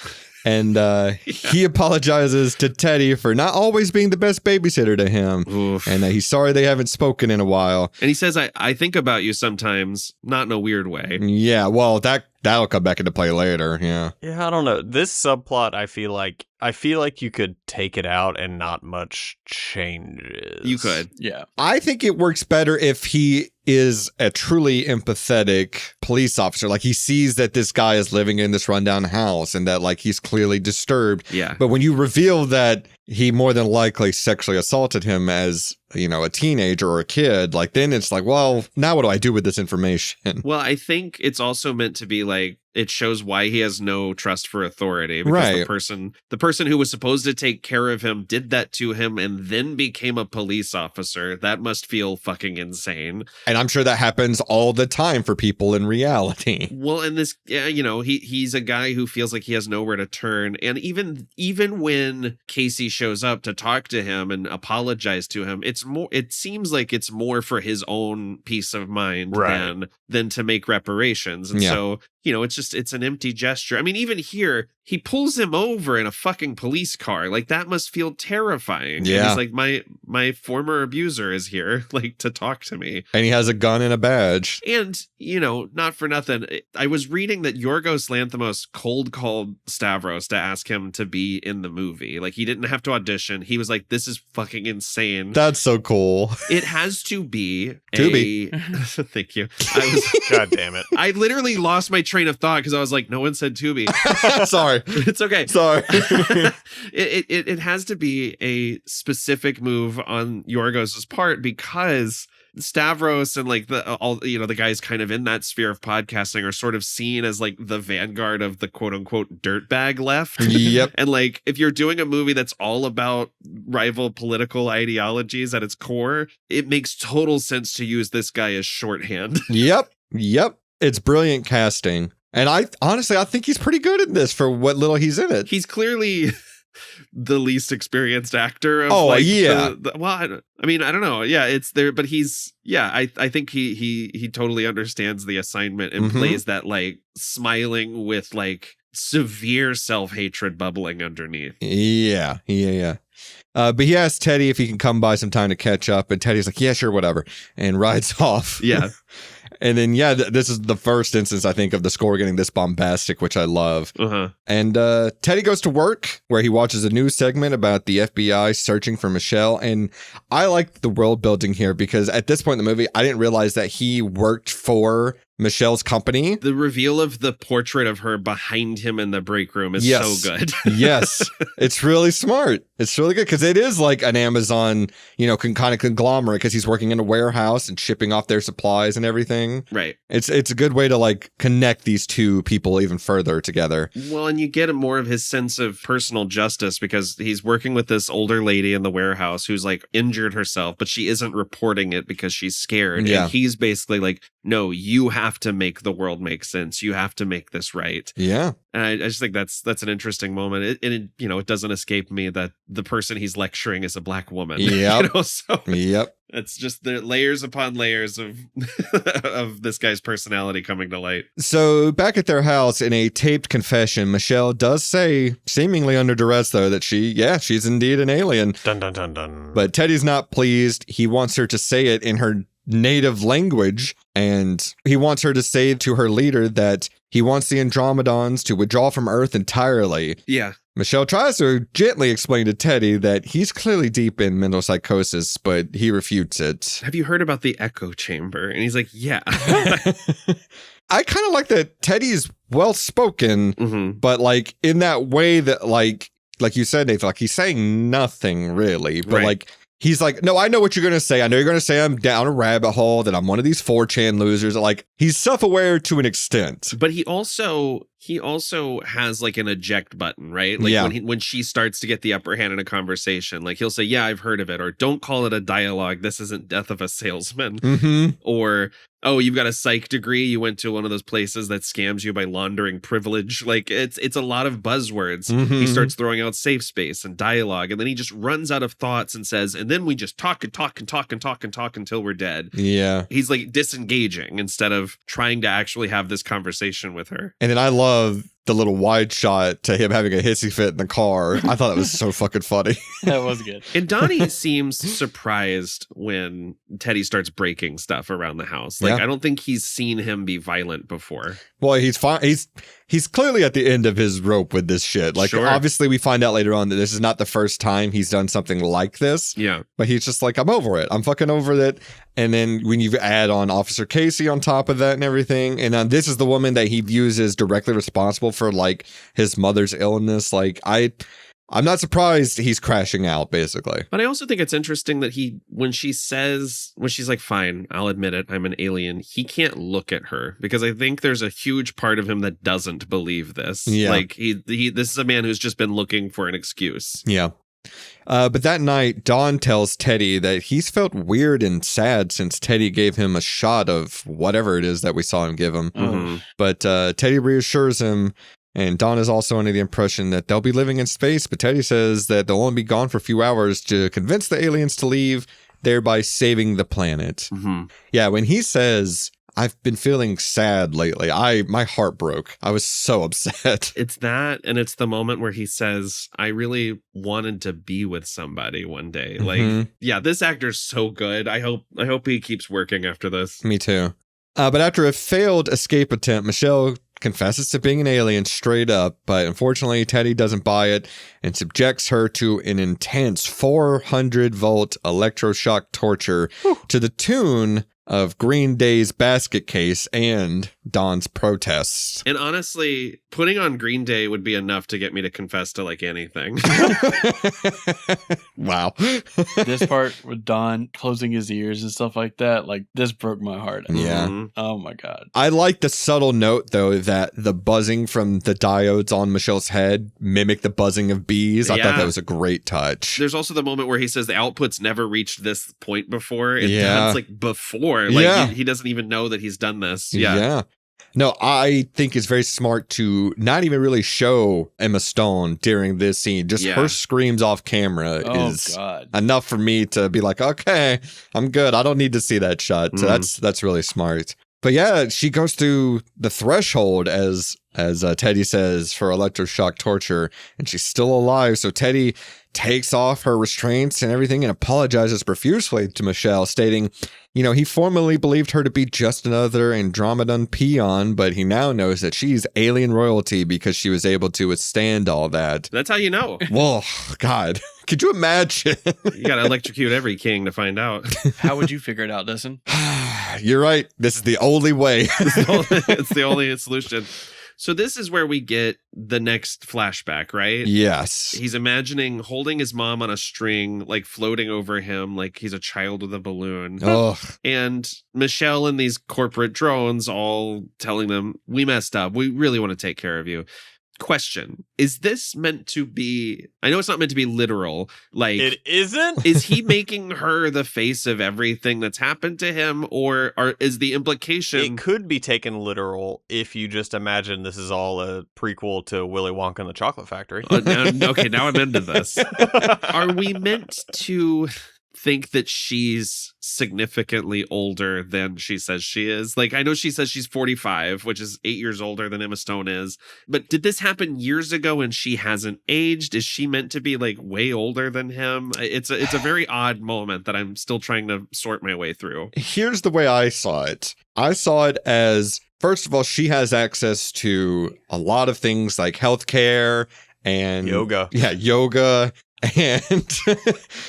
And he apologizes to Teddy for not always being the best babysitter to him. Oof. And he's sorry they haven't spoken in a while. And he says, I think about you sometimes, not in a weird way. Yeah, well, that'll come back into play later. Yeah. Yeah, I don't know. This subplot, I feel like, I feel like you could take it out and not much changes. You could. Yeah. I think it works better if he is a truly empathetic police officer. Like, he sees that this guy is living in this rundown house and that, like, he's clearly disturbed. Yeah. But when you reveal that he more than likely sexually assaulted him as, you know, a teenager or a kid, like, then it's like, well, now what do I do with this information? Well, I think it's also meant to be like, it shows why he has no trust for authority, because Right. the person who was supposed to take care of him did that to him and then became a police officer. That must feel fucking insane. And I'm sure that happens all the time for people in reality. Well, and this, you know, he's a guy who feels like he has nowhere to turn. And even when Casey shows up to talk to him and apologize to him, it seems like it's more for his own peace of mind than to make reparations. And so, you know, it's an empty gesture. I mean, even here, he pulls him over in a fucking police car. Like, that must feel terrifying. Yeah. And he's like, my former abuser is here, like, to talk to me. And he has a gun and a badge. And, you know, not for nothing, I was reading that Yorgos Lanthimos cold called Stavros to ask him to be in the movie. Like, he didn't have to audition. He was like, this is fucking insane. That's so cool. It has to be Thank you. God damn it. I literally lost my train of thought because I was like, no one said Tubi. Sorry. It's okay. Sorry. It has to be a specific move on Yorgos's part, because Stavros and like the guys kind of in that sphere of podcasting are sort of seen as like the vanguard of the quote unquote dirtbag left. Yep. And like, if you're doing a movie that's all about rival political ideologies at its core, it makes total sense to use this guy as shorthand. Yep. It's brilliant casting. And I think he's pretty good in this for what little he's in it. He's clearly the least experienced actor of well, I mean, I don't know. Yeah, it's there, but I think he totally understands the assignment and plays that like smiling with like severe self-hatred bubbling underneath. Yeah. But he asks Teddy if he can come by some time to catch up, and Teddy's like, yeah, sure, whatever, and rides off. Yeah. And then, this is the first instance, I think, of the score getting this bombastic, which I love. And Teddy goes to work, where he watches a news segment about the FBI searching for Michelle. And I like the world building here, because at this point in the movie, I didn't realize that he worked for Michelle's company. The reveal of the portrait of her behind him in the break room is so good. Yes. It's really smart. It's really good, because it is like an Amazon, kind of conglomerate, because he's working in a warehouse and shipping off their supplies and everything. Right. It's a good way to like connect these two people even further together. Well, and you get more of his sense of personal justice, because he's working with this older lady in the warehouse who's like injured herself, but she isn't reporting it because she's scared. Yeah. And he's basically like, no, you have to make the world make sense. You have to make this right. Yeah. And I just think that's an interesting moment. It doesn't escape me that the person he's lecturing is a black woman. Yep. Yep. It's just the layers upon layers of of this guy's personality coming to light. So back at their house, in a taped confession, Michelle does say, seemingly under duress though, that she's indeed an alien. Dun dun dun dun. But Teddy's not pleased. He wants her to say it in her native language, and he wants her to say to her leader that he wants the Andromedons to withdraw from Earth entirely. Yeah. Michelle tries to gently explain to Teddy that he's clearly deep in mental psychosis, but he refutes it. Have you heard about the echo chamber? And he's like, yeah. I kind of like that Teddy's well-spoken, but like in that way that like you said, Nathan, like he's saying nothing really, but like he's like, no, I know what you're going to say. I know you're going to say I'm down a rabbit hole, that I'm one of these 4chan losers. Like, he's self-aware to an extent. But he also has like an eject button, right? Like when she starts to get the upper hand in a conversation, like he'll say, yeah, I've heard of it. Or don't call it a dialogue. This isn't Death of a Salesman. Or, oh, you've got a psych degree. You went to one of those places that scams you by laundering privilege. Like it's a lot of buzzwords. He starts throwing out safe space and dialogue. And then he just runs out of thoughts and says, and then we just talk until we're dead. Yeah. He's like disengaging instead of trying to actually have this conversation with her. And then I love the little wide shot to him having a hissy fit in the car. I thought that was so fucking funny. That was good. And Donnie seems surprised when Teddy starts breaking stuff around the house. Like, I don't think he's seen him be violent before. Well, he's fine. he's clearly at the end of his rope with this shit. Like, Sure. obviously, we find out later on that this is not the first time he's done something like this. Yeah. But he's just like, I'm over it. I'm fucking over it. And then when you add on Officer Casey on top of that and everything, and this is the woman that he views as directly responsible for, like, his mother's illness. Like, I'm not surprised he's crashing out, basically. But I also think it's interesting that when she's like, fine, I'll admit it, I'm an alien, he can't look at her, because I think there's a huge part of him that doesn't believe this. Yeah. Like, this is a man who's just been looking for an excuse. Yeah. But that night, Don tells Teddy that he's felt weird and sad since Teddy gave him a shot of whatever it is that we saw him give him. Mhm. But Teddy reassures him. And Don is also under the impression that they'll be living in space, but Teddy says that they'll only be gone for a few hours to convince the aliens to leave, thereby saving the planet. Mhm. Yeah, when he says, I've been feeling sad lately, my heart broke. I was so upset. It's that, and it's the moment where he says, I really wanted to be with somebody one day. Like, Mhm. yeah, this actor's so good. I hope he keeps working after this. Me too. But after a failed escape attempt, Michelle confesses to being an alien straight up, but unfortunately Teddy doesn't buy it and subjects her to an intense 400-volt electroshock torture to the tune of Green Day's Basket Case and Don's protests. And honestly, putting on Green Day would be enough to get me to confess to like anything. Wow. This part with Don closing his ears and stuff like that, like, this broke my heart. Yeah. Mhm. Oh my God. I like the subtle note, though, that the buzzing from the diodes on Michelle's head mimic the buzzing of bees. I thought Yeah. that was a great touch. There's also the moment where he says the output's never reached this point before. And Yeah. Don's like, before. Like, Yeah. he doesn't even know that he's done this. Yeah. No, I think it's very smart to not even really show Emma Stone during this scene. Just Yeah. her screams off camera Oh is God. enough for me to be like, okay, I'm good. I don't need to see that shot. So that's really smart. But yeah, she goes through the threshold, as Teddy says, for electroshock torture, and she's still alive. So Teddy takes off her restraints and everything and apologizes profusely to Michelle, stating, he formerly believed her to be just another Andromedan peon, but he now knows that she's alien royalty because she was able to withstand all that. That's how you know. Whoa, God, could you imagine? You got to electrocute every king to find out. How would you figure it out, Dustin? You're right. This is the only way. It's the only solution. So this is where we get the next flashback, right? Yes. He's imagining holding his mom on a string, like floating over him, like he's a child with a balloon. Oh, And Michelle and these corporate drones all telling them, we messed up. We really want to take care of you. Question. Is this meant to be, I know it's not meant to be literal. Like, It isn't? is he making her the face of everything that's happened to him? Or is the implication... It could be taken literal if you just imagine this is all a prequel to Willy Wonka and the Chocolate Factory. Okay, now I'm into this. Are we meant to think that she's significantly older than she says she is? Like, I know she says she's 45, which is 8 years older than Emma Stone is. But did this happen years ago and she hasn't aged? Is she meant to be like way older than him? It's a very odd moment that I'm still trying to sort my way through. here's the way I saw it. I saw it as, first of all, she has access to a lot of things like healthcare and Yoga. Yeah, yoga and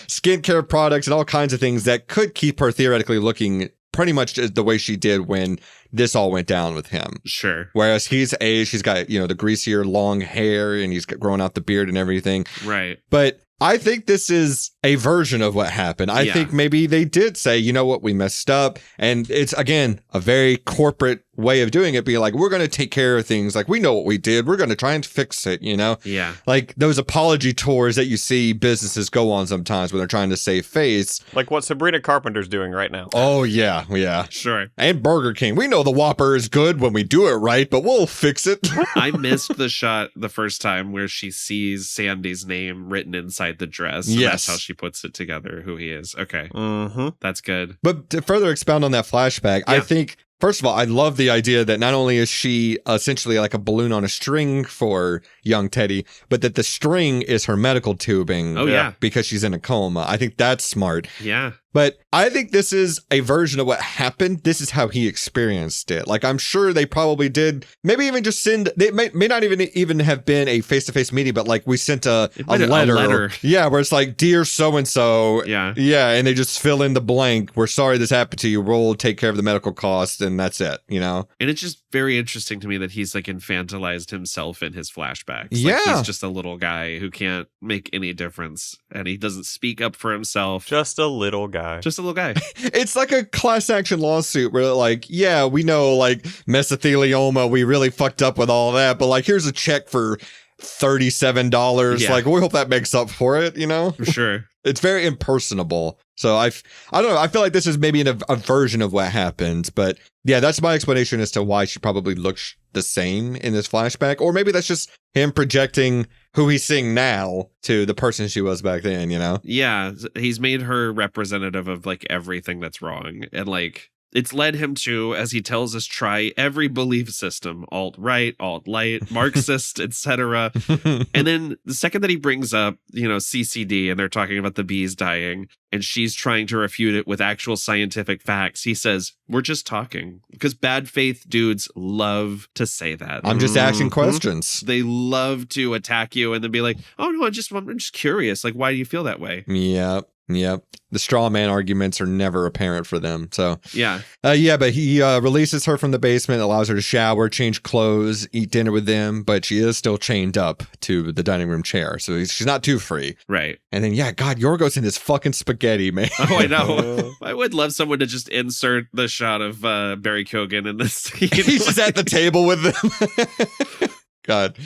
skincare products and all kinds of things that could keep her theoretically looking pretty much the way she did when this all went down with him. Sure. Whereas he's aged, he's got, the greasier long hair and he's growing out the beard and everything. Right. But I think this is a version of what happened. I Yeah. think maybe they did say, you know what, we messed up. And it's, again, a very corporate way of doing it, being like, we're going to take care of things. Like, we know what we did. We're going to try and fix it, Yeah. Like those apology tours that you see businesses go on sometimes when they're trying to save face. Like what Sabrina Carpenter's doing right now. Oh, yeah. Yeah. Sure. And Burger King. We know the Whopper is good when we do it right, but we'll fix it. I missed the shot the first time where she sees Sandy's name written inside the dress. And Yes. That's how she puts it together, who he is. Okay. Mm-hmm. That's good. But to further expound on that flashback, I Yeah. think, first of all, I love the idea that not only is she essentially like a balloon on a string for young Teddy, but that the string is her medical tubing. Oh, yeah. Because she's in a coma. I think that's smart. Yeah. But I think this is a version of what happened. This is how he experienced it. Like, I'm sure they probably did, maybe even just send, they may not even have been a face-to-face meeting, but like we sent a letter. Yeah, where it's like, dear so-and-so. Yeah. Yeah, and they just fill in the blank. We're sorry this happened to you. We'll take care of the medical costs, and that's it, you know? And it's just very interesting to me that he's like infantilized himself in his flashbacks. Yeah. Like, he's just a little guy who can't make any difference, and he doesn't speak up for himself. Just a little guy. Just a little guy. It's like a class action lawsuit where like, yeah, we know like mesothelioma, we really fucked up with all that, but like, here's a check for $37. Yeah. Like, we hope that makes up for it, you know? For sure. It's very impersonable. So I don't know. I feel like this is maybe a version of what happens, but yeah, that's my explanation as to why she probably looks the same in this flashback, or maybe that's just him projecting who he's seeing now to the person she was back then, you know? Yeah, he's made her representative of like everything that's wrong, and like it's led him to, as he tells us, try every belief system, alt-right, alt-light, Marxist, etc. And then the second that he brings up, you know, CCD, and they're talking about the bees dying, and she's trying to refute it with actual scientific facts, he says, we're just talking. Because bad faith dudes love to say that. I'm just asking questions. They love to attack you and then be like, oh no, I'm just curious. Like, why do you feel that way? Yep. The straw man arguments are never apparent for them. So yeah. But he releases her from the basement, allows her to shower, change clothes, eat dinner with them, but she is still chained up to the dining room chair. So she's not too free. Right. And then, yeah, God, Yorgos and his fucking spaghetti, man. Oh, I know. I would love someone to just insert the shot of Barry Keoghan in this scene. He's just at the table with them. God.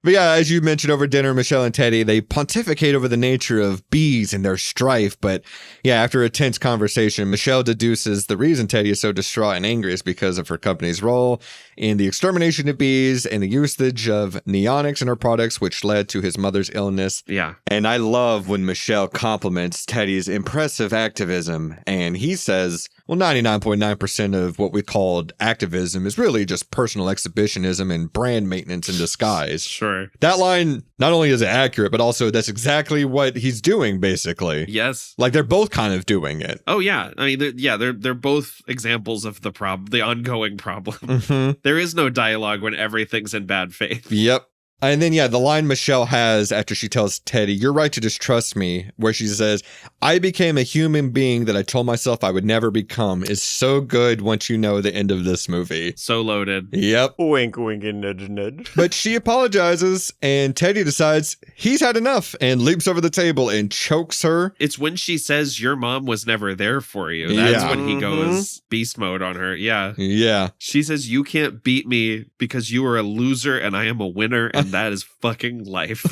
But yeah, as you mentioned over dinner, Michelle and Teddy, they pontificate over the nature of bees and their strife. But yeah, after a tense conversation, Michelle deduces the reason Teddy is so distraught and angry is because of her company's role in the extermination of bees and the usage of neonics in her products, which led to his mother's illness. Yeah. And I love when Michelle compliments Teddy's impressive activism. And he says, well, 99.9% of what we called activism is really just personal exhibitionism and brand maintenance in disguise. Sure. That line, not only is it accurate, but also that's exactly what he's doing, basically. Yes. Like, they're both kind of doing it. Oh, yeah. I mean, they're both examples of the the ongoing problem. Mm-hmm. There is no dialogue when everything's in bad faith. Yep. And then, yeah, the line Michelle has after she tells Teddy, you're right to distrust me, where she says, I became a human being that I told myself I would never become, is so good once you know the end of this movie. So loaded. Yep. Wink, wink, and nudge, nudge. But she apologizes, and Teddy decides he's had enough and leaps over the table and chokes her. It's when she says, your mom was never there for you. That's when he goes beast mode on her. Yeah. Yeah. She says, you can't beat me because you are a loser and I am a winner. And that is fucking life.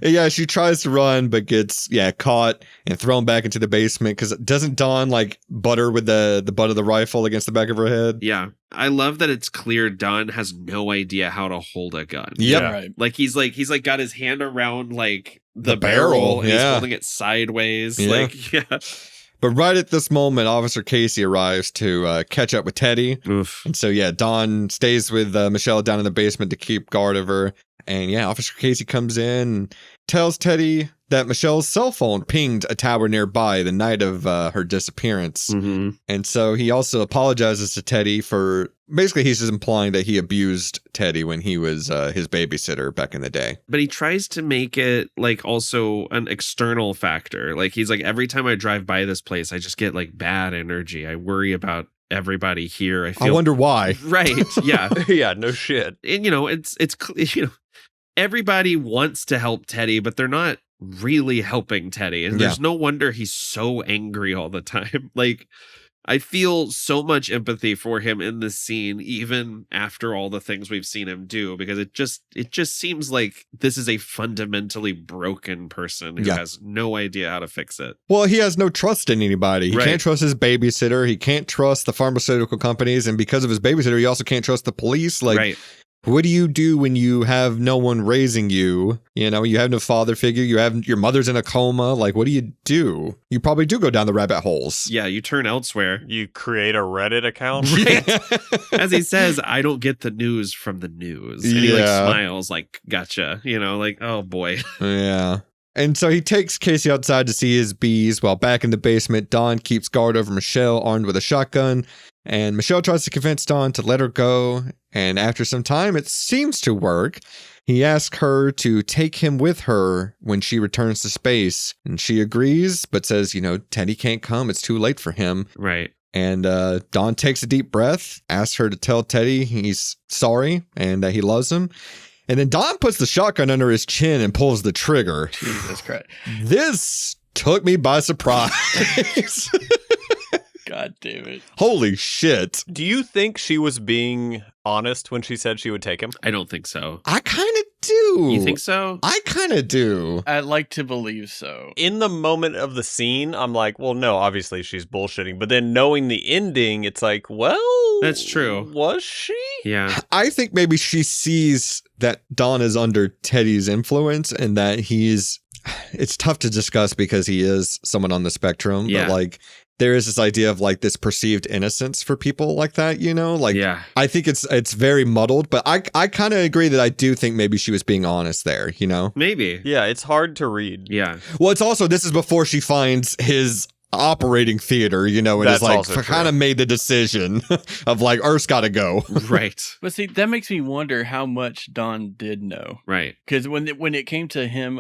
Yeah, she tries to run, but gets, caught and thrown back into the basement because doesn't Dawn like butter with the butt of the rifle against the back of her head? Yeah. I love that it's clear Don has no idea how to hold a gun. Yep. Yeah, right. Like he's got his hand around like the barrel, barrel and he's yeah. holding it sideways. Yeah. Like, yeah. But right at this moment, Officer Casey arrives to catch up with Teddy. Oof. And so, yeah, Dawn stays with Michelle down in the basement to keep guard of her. And yeah, Officer Casey comes in and tells Teddy that Michelle's cell phone pinged a tower nearby the night of her disappearance. Mm-hmm. And so he also apologizes to Teddy for, basically he's just implying that he abused Teddy when he was his babysitter back in the day. But he tries to make it like also an external factor. Like he's like, every time I drive by this place, I just get like bad energy. I worry about everybody here. I wonder why. Right. Yeah. Yeah, no shit. And it's everybody wants to help Teddy, but they're not really helping Teddy. And there's no wonder he's so angry all the time. Like, I feel so much empathy for him in this scene, even after all the things we've seen him do, because it just seems like this is a fundamentally broken person who has no idea how to fix it. Well, he has no trust in anybody. He can't trust his babysitter. He can't trust the pharmaceutical companies. And because of his babysitter, he also can't trust the police. Like, what do you do when you have no one raising you? You know, you have no father figure. You have your mother's in a coma. Like, what do? You probably do go down the rabbit holes. Yeah, you turn elsewhere. You create a Reddit account. Right. As he says, I don't get the news from the news. And he like smiles like, gotcha. You know, like, oh boy. Yeah. And so he takes Casey outside to see his bees, while back in the basement, Don keeps guard over Michelle, armed with a shotgun. And Michelle tries to convince Don to let her go. And after some time, it seems to work. He asks her to take him with her when she returns to space. And she agrees, but says, Teddy can't come. It's too late for him. Right. And Don takes a deep breath, asks her to tell Teddy he's sorry and that he loves him. And then Don puts the shotgun under his chin and pulls the trigger. Jesus Christ. This took me by surprise. God damn it. Holy shit. Do you think she was being honest when she said she would take him? I don't think so. I kind of do. You think so? I kind of do. I'd like to believe so. In the moment of the scene, I'm like, well, no, obviously she's bullshitting. But then knowing the ending, it's like, well, that's true. Was she? Yeah. I think maybe she sees that Don is under Teddy's influence and that it's tough to discuss because he is someone on the spectrum. Yeah. But like, there is this idea of like this perceived innocence for people like that, Like, yeah. I think it's very muddled, but I kind of agree that I do think maybe she was being honest there, Maybe. Yeah, it's hard to read. Yeah. Well, it's also, this is before she finds his operating theater, and That's is like also kind of made the decision of like, Earth's got to go. Right. But see, that makes me wonder how much Don did know. Right. Because when it came to him,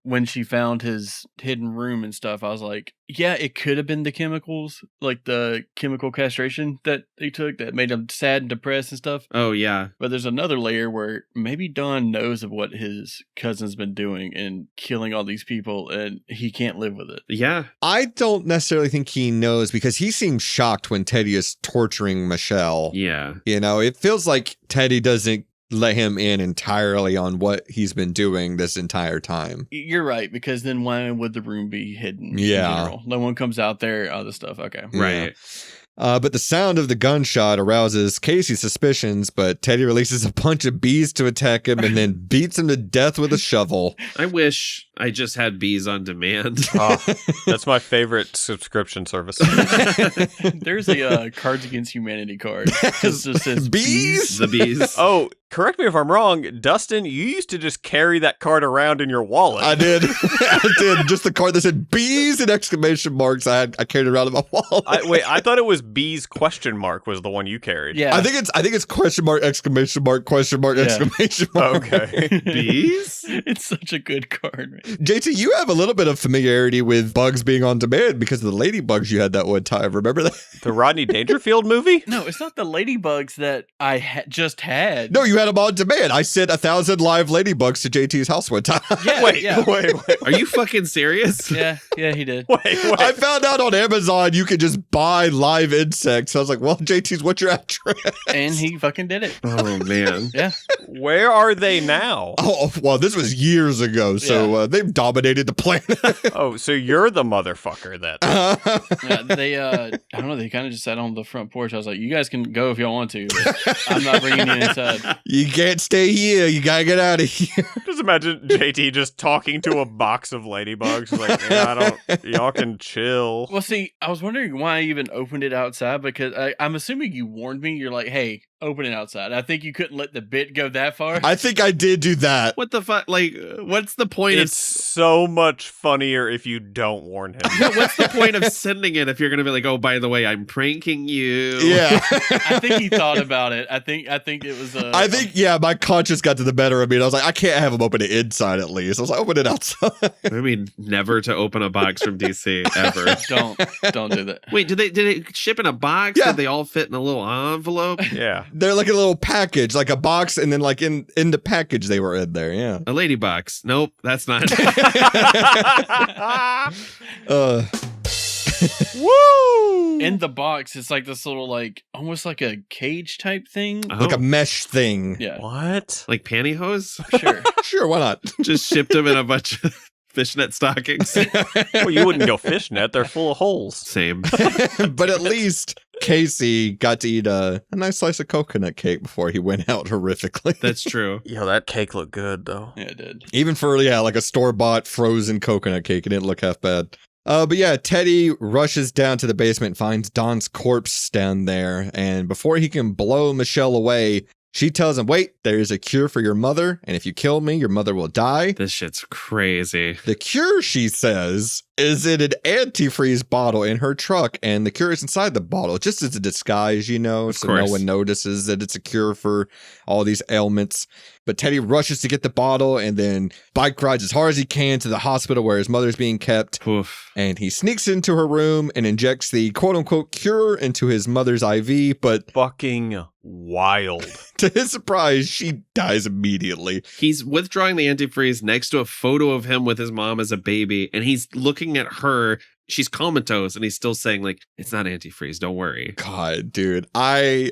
when she found his hidden room and stuff, I was like, yeah, it could have been the chemicals, like the chemical castration that they took that made him sad and depressed and stuff. Oh, yeah. But there's another layer where maybe Don knows of what his cousin's been doing and killing all these people, and he can't live with it. Yeah. I don't necessarily think he knows because he seems shocked when Teddy is torturing Michelle. Yeah. It feels like Teddy doesn't let him in entirely on what he's been doing this entire time. You're right, because then why would the room be hidden? Yeah. In general? No one comes out there, other stuff. Okay. Right. But the sound of the gunshot arouses Casey's suspicions, but Teddy releases a bunch of bees to attack him and then beats him to death with a shovel. I wish I just had bees on demand. Oh, that's my favorite subscription service. There's a Cards Against Humanity card. It just says Bees? The bees. Oh, correct me if I'm wrong, Dustin, you used to just carry that card around in your wallet. I did. I did. Just the card that said bees and exclamation marks. I carried it around in my wallet. I thought it was bees question mark was the one you carried. Yeah. I think it's question mark, exclamation mark, question mark, exclamation mark. Okay. Bees? It's such a good card. Man. JT, you have a little bit of familiarity with bugs being on demand because of the ladybugs you had that one time. Remember that? The Rodney Dangerfield movie? No, it's not the ladybugs that I just had. No, you had them on demand. I sent 1,000 live ladybugs to JT's house one time. Yeah, Wait. Are you fucking serious? Yeah, he did. Wait. I found out on Amazon you could just buy live insects. I was like, well, JT's, what's your address? And he fucking did it. Oh, man. Yeah. Where are they now? Oh, well, this was years ago, so they've dominated the planet. Oh, so you're the motherfucker that. Yeah, they, I don't know, they kind of just sat on the front porch. I was like, you guys can go if y'all want to, but I'm not bringing you inside. You can't stay here. You gotta get out of here. Just imagine JT just talking to a box of ladybugs. Like, y'all can chill. Well, see, I was wondering why I even opened it outside because I'm assuming you warned me. You're like, hey, open it outside. I think you couldn't let the bit go that far. I think I did do that. What the fuck? Like, what's the point It's so much funnier if you don't warn him. No, what's the point of sending it if you're going to be like, oh, by the way, I'm pranking you? Yeah. I think he thought about it. I think it was I think, my conscience got to the better of me. And I was like, I can't have him open it inside at least. I was like, open it outside. I mean, never to open a box from DC, ever. Don't do that. Wait, did it ship in a box? Yeah. Did they all fit in a little envelope? Yeah. They're like a little package, like a box, and then like in the package they were in there, yeah. A lady box. Nope, that's not. Woo! In the box, it's like this little, like, almost like a cage type thing. Like a mesh thing. Yeah, What? Like pantyhose? sure. Sure, why not? Just shipped them in a bunch of fishnet stockings. Well, you wouldn't go fishnet. They're full of holes. Same. But at least Casey got to eat a nice slice of coconut cake before he went out horrifically. That's true. Yo, that cake looked good, though. Yeah, it did. Even for, like a store-bought frozen coconut cake, it didn't look half bad. But yeah, Teddy rushes down to the basement and finds Don's corpse down there. And before he can blow Michelle away, She tells him, wait, there is a cure for your mother, and if you kill me, your mother will die. This shit's crazy. The cure, she says, is in an antifreeze bottle in her truck, and the cure is inside the bottle, just as a disguise, so no one notices that it's a cure for all these ailments. But Teddy rushes to get the bottle and then bike rides as hard as he can to the hospital where his mother's being kept. Oof. And he sneaks into her room and injects the quote-unquote cure into his mother's IV, but Fucking wild. to his surprise, she dies immediately. He's withdrawing the antifreeze next to a photo of him with his mom as a baby, and he's looking at her. She's comatose, and he's still saying, like, it's not antifreeze, don't worry. God, dude, I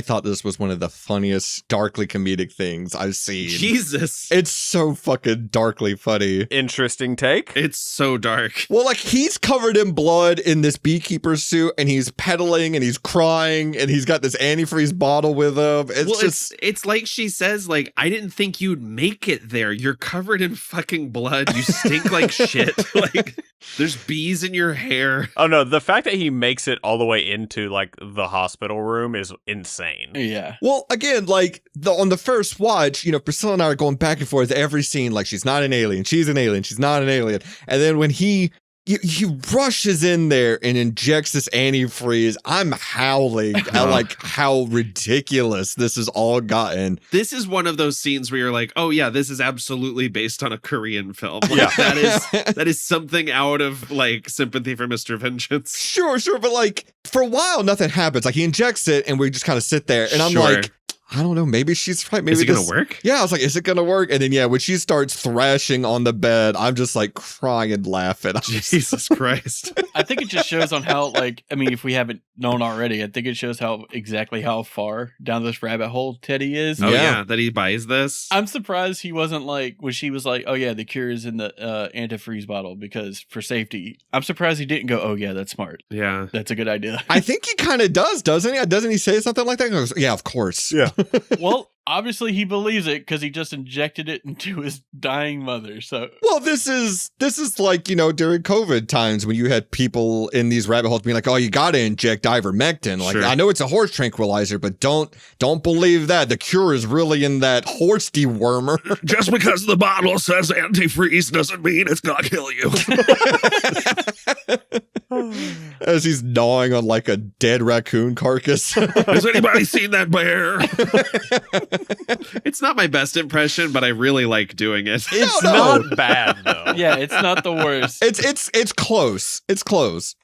thought this was one of the funniest, darkly comedic things I've seen. Jesus. It's so fucking darkly funny. Interesting take. It's so dark. Well, like, he's covered in blood in this beekeeper suit, and he's pedaling, and he's crying, and he's got this antifreeze bottle with him. It's like she says, like, I didn't think you'd make it there. You're covered in fucking blood. You stink like shit. Like, there's bees in your hair. Oh no, the fact that he makes it all the way into like the hospital room is insane. Yeah. Well, again, like on the first watch, Priscilla and I are going back and forth every scene. Like, she's not an alien, she's an alien, she's not an alien. And then when he rushes in there and injects this antifreeze, I'm howling at like how ridiculous this has all gotten. This is one of those scenes where you're like, oh yeah, this is absolutely based on a Korean film. Like, Yeah. that is something out of like Sympathy for Mr. Vengeance. Sure, but like for a while nothing happens. Like, he injects it and we just kind of sit there and I'm like, I don't know, maybe she's right. Maybe is it going to work? Yeah, I was like, is it going to work? And then, when she starts thrashing on the bed, I'm just like crying and laughing. Jesus Christ. I think it just shows on how, like, I mean, if we haven't known already, I think it shows exactly how far down this rabbit hole Teddy is. Oh, yeah, that he buys this. I'm surprised he wasn't like, when she was like, oh, yeah, the cure is in the antifreeze bottle because for safety. I'm surprised he didn't go, oh, yeah, that's smart. Yeah. That's a good idea. I think he kind of does, doesn't he? Doesn't he say something like that? He goes, yeah, of course. Yeah. Well, obviously he believes it because he just injected it into his dying mother. So, well, this is like, during COVID times when you had people in these rabbit holes being like, oh, you got to inject ivermectin. Like, Sure. I know it's a horse tranquilizer, but don't believe that. The cure is really in that horse dewormer. Just because the bottle says antifreeze doesn't mean it's going to kill you. As he's gnawing on like a dead raccoon carcass. Has anybody seen that bear? It's not my best impression, but I really like doing it. It's No. not bad though. yeah, it's not the worst. It's close. It's close.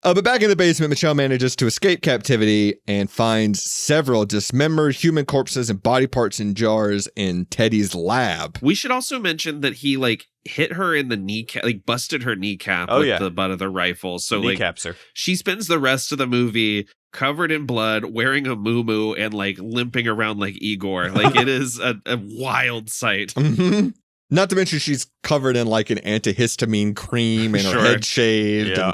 But back in the basement, Michelle manages to escape captivity and finds several dismembered human corpses and body parts in jars in Teddy's lab. We should also mention that he like hit her in the kneecap, like busted her kneecap with the butt of the rifle. So Kneecaps like her. she spends the rest of the movie covered in blood, wearing a muumuu, and like limping around like Igor. Like it is a wild sight. Mm-hmm. Not to mention she's covered in like an antihistamine cream and her head shaved. Yeah.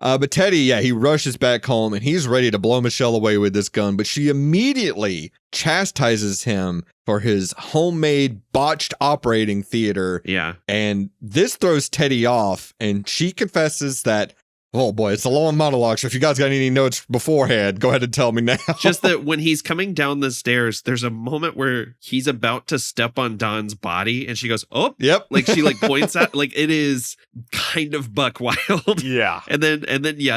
But Teddy, he rushes back home and he's ready to blow Michelle away with this gun, but she immediately chastises him for his homemade botched operating theater. Yeah. And this throws Teddy off and she confesses that, oh boy, it's a long monologue, so if you guys got any notes beforehand, go ahead and tell me now. Just that when he's coming down the stairs, there's a moment where he's about to step on Don's body and she goes, oh, Yep. like she like points at, like it is kind of buck wild. Yeah. And then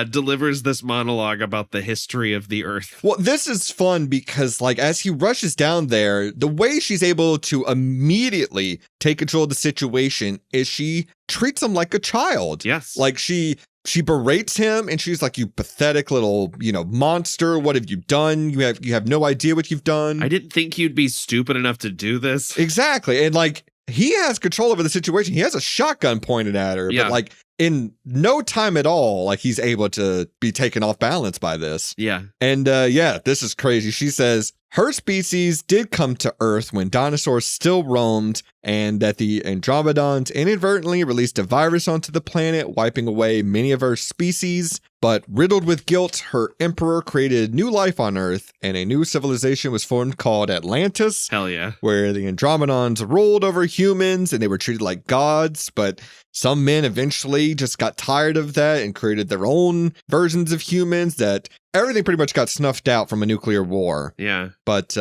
delivers this monologue about the history of the earth. Well, this is fun because like as he rushes down there, the way she's able to immediately take control of the situation is she treats him like a child. Yes. Like she berates him and she's like, you pathetic little, monster. What have you done? You have no idea what you've done. I didn't think you'd be stupid enough to do this. Exactly. And like he has control over the situation. He has a shotgun pointed at her, Yeah. but like in no time at all, like he's able to be taken off balance by this. Yeah. And this is crazy. She says her species did come to Earth when dinosaurs still roamed, and that the Andromedons inadvertently released a virus onto the planet, wiping away many of our species. But riddled with guilt, her emperor created new life on Earth, and a new civilization was formed called Atlantis. Hell yeah. Where the Andromedons ruled over humans and they were treated like gods, but some men eventually just got tired of that and created their own versions of humans that everything pretty much got snuffed out from a nuclear war. Yeah. But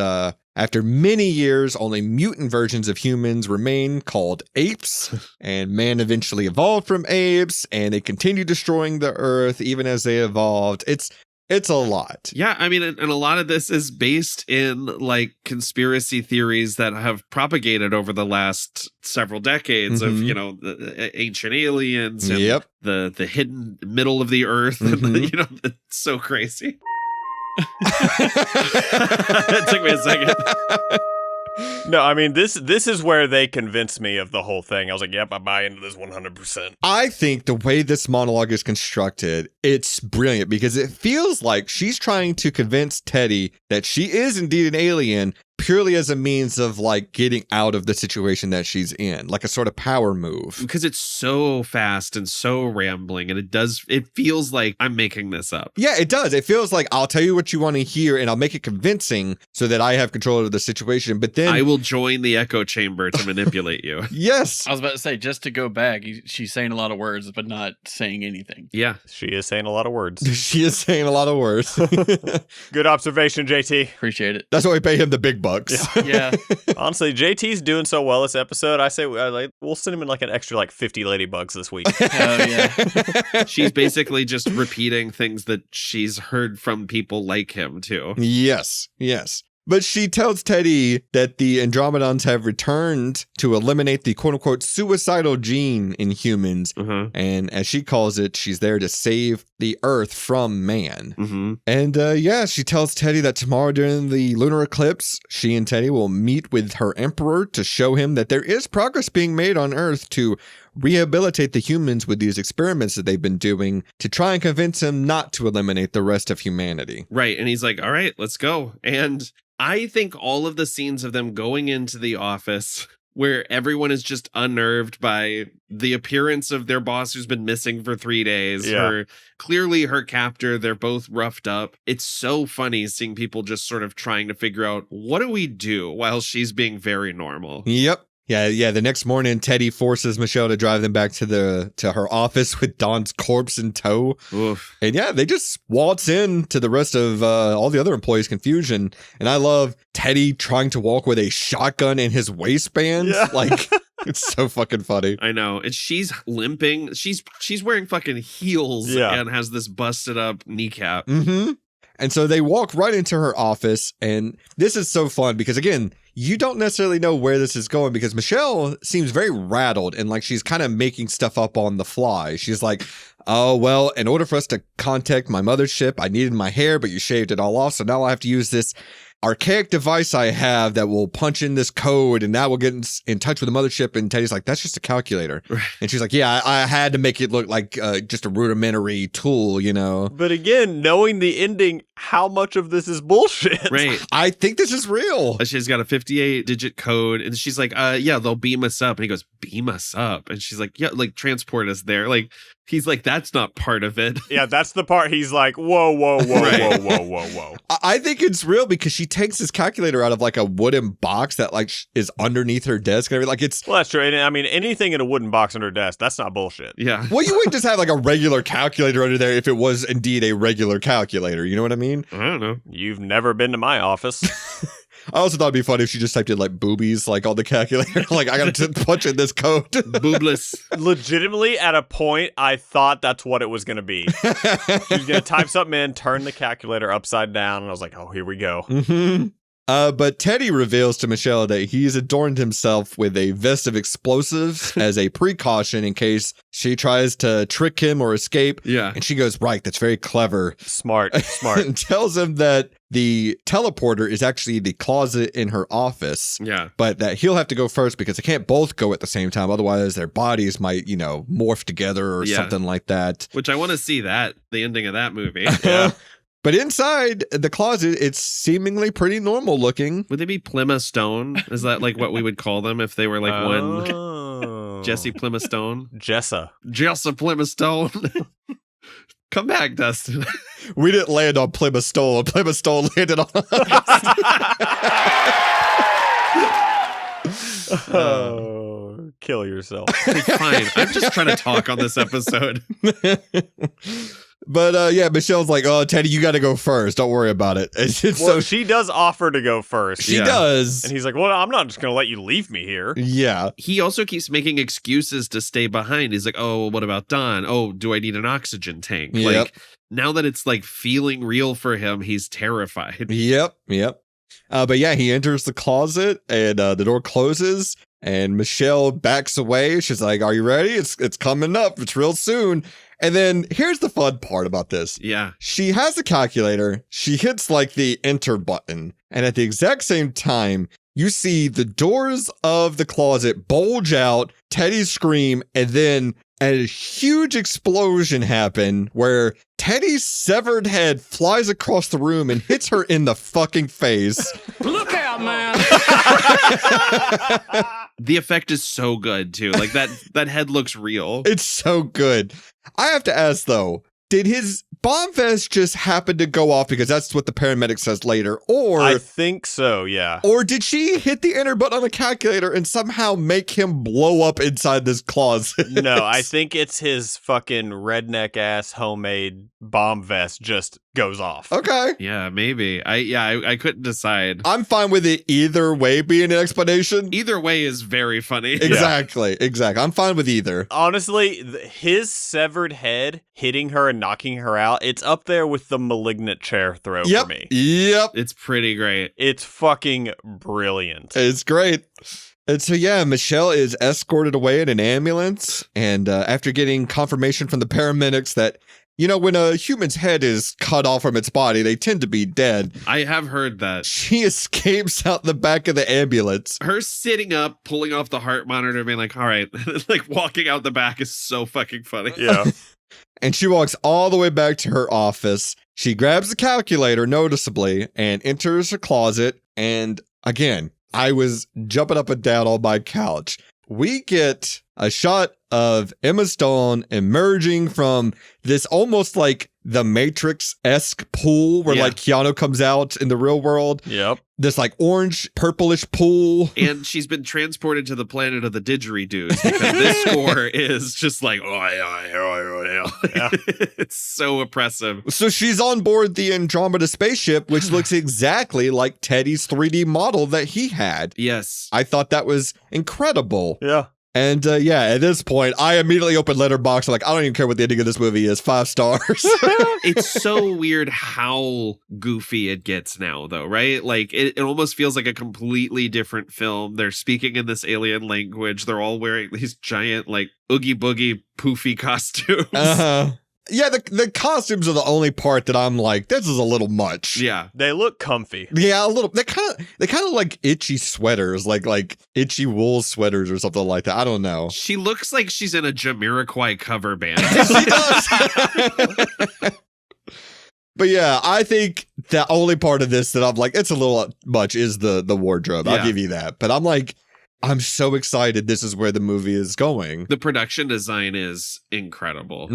After many years, only mutant versions of humans remain called apes, and man eventually evolved from apes, and they continue destroying the earth even as they evolved. It's a lot. Yeah, I mean, and a lot of this is based in like conspiracy theories that have propagated over the last several decades of, you know, the ancient aliens and the hidden middle of the earth. And, you know, it's so crazy. It took me a second. No, I mean, this is where they convinced me of the whole thing. I was like, yep, I buy into this 100%. I think the way this monologue is constructed, it's brilliant because it feels like she's trying to convince Teddy that she is indeed an alien purely as a means of like getting out of the situation that she's in, like a sort of power move. Because it's so fast and so rambling, and it feels like I'm making this up. Yeah, it does. It feels like I'll tell you what you want to hear and I'll make it convincing so that I have control of the situation. But then I will join the echo chamber to manipulate you. Yes. I was about to say, just to go back, she's saying a lot of words, but not saying anything. Yeah. She is saying a lot of words. She is saying a lot of words. Good observation, JT. Appreciate it. That's why we pay him the big bucks. Yeah. Honestly, JT's doing so well this episode. I say we'll send him in like an extra like 50 ladybugs this week. Hell yeah. She's basically just repeating things that she's heard from people like him too. Yes. But she tells Teddy that the Andromedons have returned to eliminate the quote-unquote suicidal gene in humans. And as she calls it, she's there to save the Earth from man. And she tells Teddy that tomorrow during the lunar eclipse, she and Teddy will meet with her emperor to show him that there is progress being made on Earth to rehabilitate the humans with these experiments that they've been doing to try and convince him not to eliminate the rest of humanity. Right. And he's like, all right, let's go. And I think all of the scenes of them going into the office where everyone is just unnerved by the appearance of their boss who's been missing for 3 days. Yeah. Clearly her captor, they're both roughed up. It's so funny seeing people just sort of trying to figure out, what do we do while she's being very normal? Yep. Yeah. The next morning, Teddy forces Michelle to drive them back to her office with Don's corpse in tow. Oof. And they just waltz in to the rest of all the other employees' confusion. And I love Teddy trying to walk with a shotgun in his waistband. Yeah. Like, it's so fucking funny. I know. And she's limping. She's wearing fucking heels and has this busted up kneecap. And so they walk right into her office. And this is so fun because, again, you don't necessarily know where this is going because Michelle seems very rattled and like she's kind of making stuff up on the fly. She's like, oh, well, in order for us to contact my mothership, I needed my hair, but you shaved it all off. So now I have to use this archaic device I have that will punch in this code and that will get in touch with the mothership. And Teddy's like, that's just a calculator. Right. And she's like, yeah, I had to make it look like just a rudimentary tool, you know? But again, knowing the ending, how much of this is bullshit? Right. I think this is real. She's got a 58-digit code, and she's like, yeah, they'll beam us up. And he goes, beam us up? And she's like, yeah, like transport us there. Like, he's like, that's not part of it. Yeah, that's the part he's like, whoa. I think it's real because she takes this calculator out of like a wooden box that like is underneath her desk and everything. Like it's well, that's true. And I mean, anything in a wooden box under her desk, that's not bullshit. Yeah. Well, you wouldn't just have like a regular calculator under there if it was indeed a regular calculator. You know what I mean? I don't know. You've never been to my office. I also thought it'd be funny if she just typed in like boobies, like on the calculator. Like, I got to punch in this code. Boobless. Legitimately, at a point, I thought that's what it was going to be. She was going to type something in, turn the calculator upside down, and I was like, oh, here we go. But Teddy reveals to Michelle that he's adorned himself with a vest of explosives as a precaution in case she tries to trick him or escape. Yeah. And she goes, right, that's very clever. Smart. And tells him that the teleporter is actually the closet in her office. Yeah. But that he'll have to go first because they can't both go at the same time. Otherwise, their bodies might, morph together or something like that. Which I want to see the ending of that movie. Yeah. But inside the closet, it's seemingly pretty normal looking. Would they be Plemons? Is that like what we would call them if they were like one Jesse Plemons? Jessa Plemons. Come back, Dustin. We didn't land on Plymouth Stone. Plymouth Stone landed on us. Oh, kill yourself. Fine. I'm just trying to talk on this episode. But yeah, Michelle's like, oh, Teddy, you got to go first. Don't worry about it. Well, she does offer to go first. She does. And he's like, well, I'm not just going to let you leave me here. Yeah. He also keeps making excuses to stay behind. He's like, oh, what about Don? Oh, do I need an oxygen tank? Yep. Like, now that it's like feeling real for him, he's terrified. Yep. But yeah, he enters the closet and the door closes and Michelle backs away. She's like, are you ready? It's coming up. It's real soon. And then here's the fun part about this. Yeah. She has a calculator. She hits like the enter button. And at the exact same time, you see the doors of the closet bulge out, Teddy scream, and then a huge explosion happen where Teddy's severed head flies across the room and hits her in the fucking face. Look out, man. The effect is so good too. Like that head looks real. It's so good. I have to ask though, did his bomb vest just happen to go off because that's what the paramedic says later? Or I think so, yeah. Or did she hit the enter button on the calculator and somehow make him blow up inside this closet? No, I think it's his fucking redneck ass homemade bomb vest just goes off. Okay. Yeah, maybe. I couldn't decide. I'm fine with it either way being an explanation. Either way is very funny. Exactly. I'm fine with either. Honestly, his severed head hitting her and knocking her out, it's up there with the malignant chair throw for me. Yep. It's pretty great. It's fucking brilliant. It's great. And so, yeah, Michelle is escorted away in an ambulance. And after getting confirmation from the paramedics that, you know, when a human's head is cut off from its body, they tend to be dead. I have heard that. She escapes out the back of the ambulance. Her sitting up, pulling off the heart monitor, being like, all right, like walking out the back is so fucking funny. Yeah. And she walks all the way back to her office. She grabs the calculator noticeably and enters her closet. And again, I was jumping up and down on my couch. We get a shot of Emma Stone emerging from this almost like the Matrix-esque pool where like Keanu comes out in the real world. Yep. This like orange, purplish pool. And she's been transported to the planet of the didgeridoos because this score is just like, it's so oppressive. So she's on board the Andromeda spaceship, which looks exactly like Teddy's 3D model that he had. Yes. I thought that was incredible. Yeah. And yeah, at this point, I immediately opened Letterboxd. I'm like, I don't even care what the ending of this movie is. 5 stars. It's so weird how goofy it gets now, though, right? Like, it almost feels like a completely different film. They're speaking in this alien language. They're all wearing these giant, like, Oogie Boogie poofy costumes. Yeah, the costumes are the only part that I'm like, this is a little much. Yeah. They look comfy. Yeah, a little. They kind of like itchy sweaters, like itchy wool sweaters or something like that. I don't know. She looks like she's in a Jamiroquai cover band. She does. But yeah, I think the only part of this that I'm like, it's a little much is the wardrobe. I'll give you that. But I'm like, I'm so excited this is where the movie is going. The production design is incredible.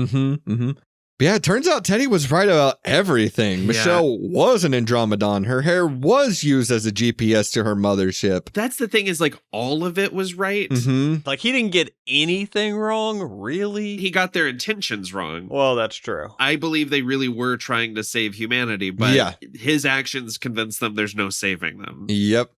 But yeah, it turns out Teddy was right about everything. Michelle was an Andromedon. Her hair was used as a GPS to her mothership. That's the thing is, like, all of it was right. Like, he didn't get anything wrong, really? He got their intentions wrong. Well, that's true. I believe they really were trying to save humanity, but his actions convinced them there's no saving them. Yep.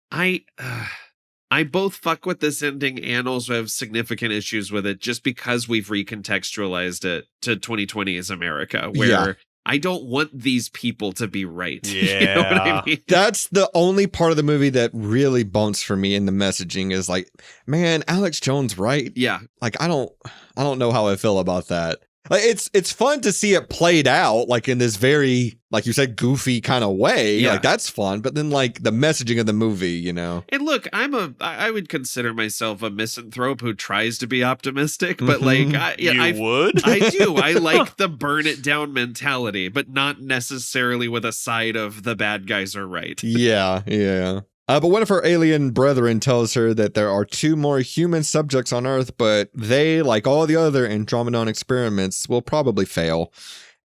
I both fuck with this ending and also have significant issues with it just because we've recontextualized it to 2020's America, where I don't want these people to be right. Yeah. You know what I mean? That's the only part of the movie that really bumps for me in the messaging is like, man, Alex Jones, right? Yeah. Like, I don't know how I feel about that. Like, it's fun to see it played out, like in this very, like you said, goofy kind of way. Yeah. Like, that's fun. But then, like, the messaging of the movie, you know. And look, I would consider myself a misanthrope who tries to be optimistic, but like, I would? I do. I like the burn it down mentality, but not necessarily with a side of the bad guys are right. Yeah. But one of her alien brethren tells her that there are 2 more human subjects on Earth, but they, like all the other Andromedon experiments, will probably fail.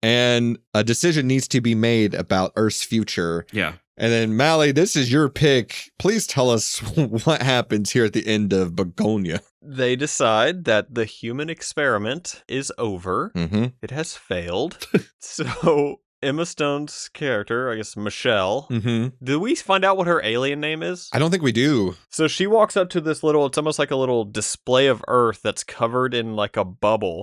And a decision needs to be made about Earth's future. Yeah. And then, Mally, this is your pick. Please tell us what happens here at the end of Bugonia. They decide that the human experiment is over. Mm-hmm. It has failed. So Emma Stone's character, I guess Michelle, do we find out what her alien name is? I don't think we do. So she walks up to this little, it's almost like a little display of Earth that's covered in like a bubble.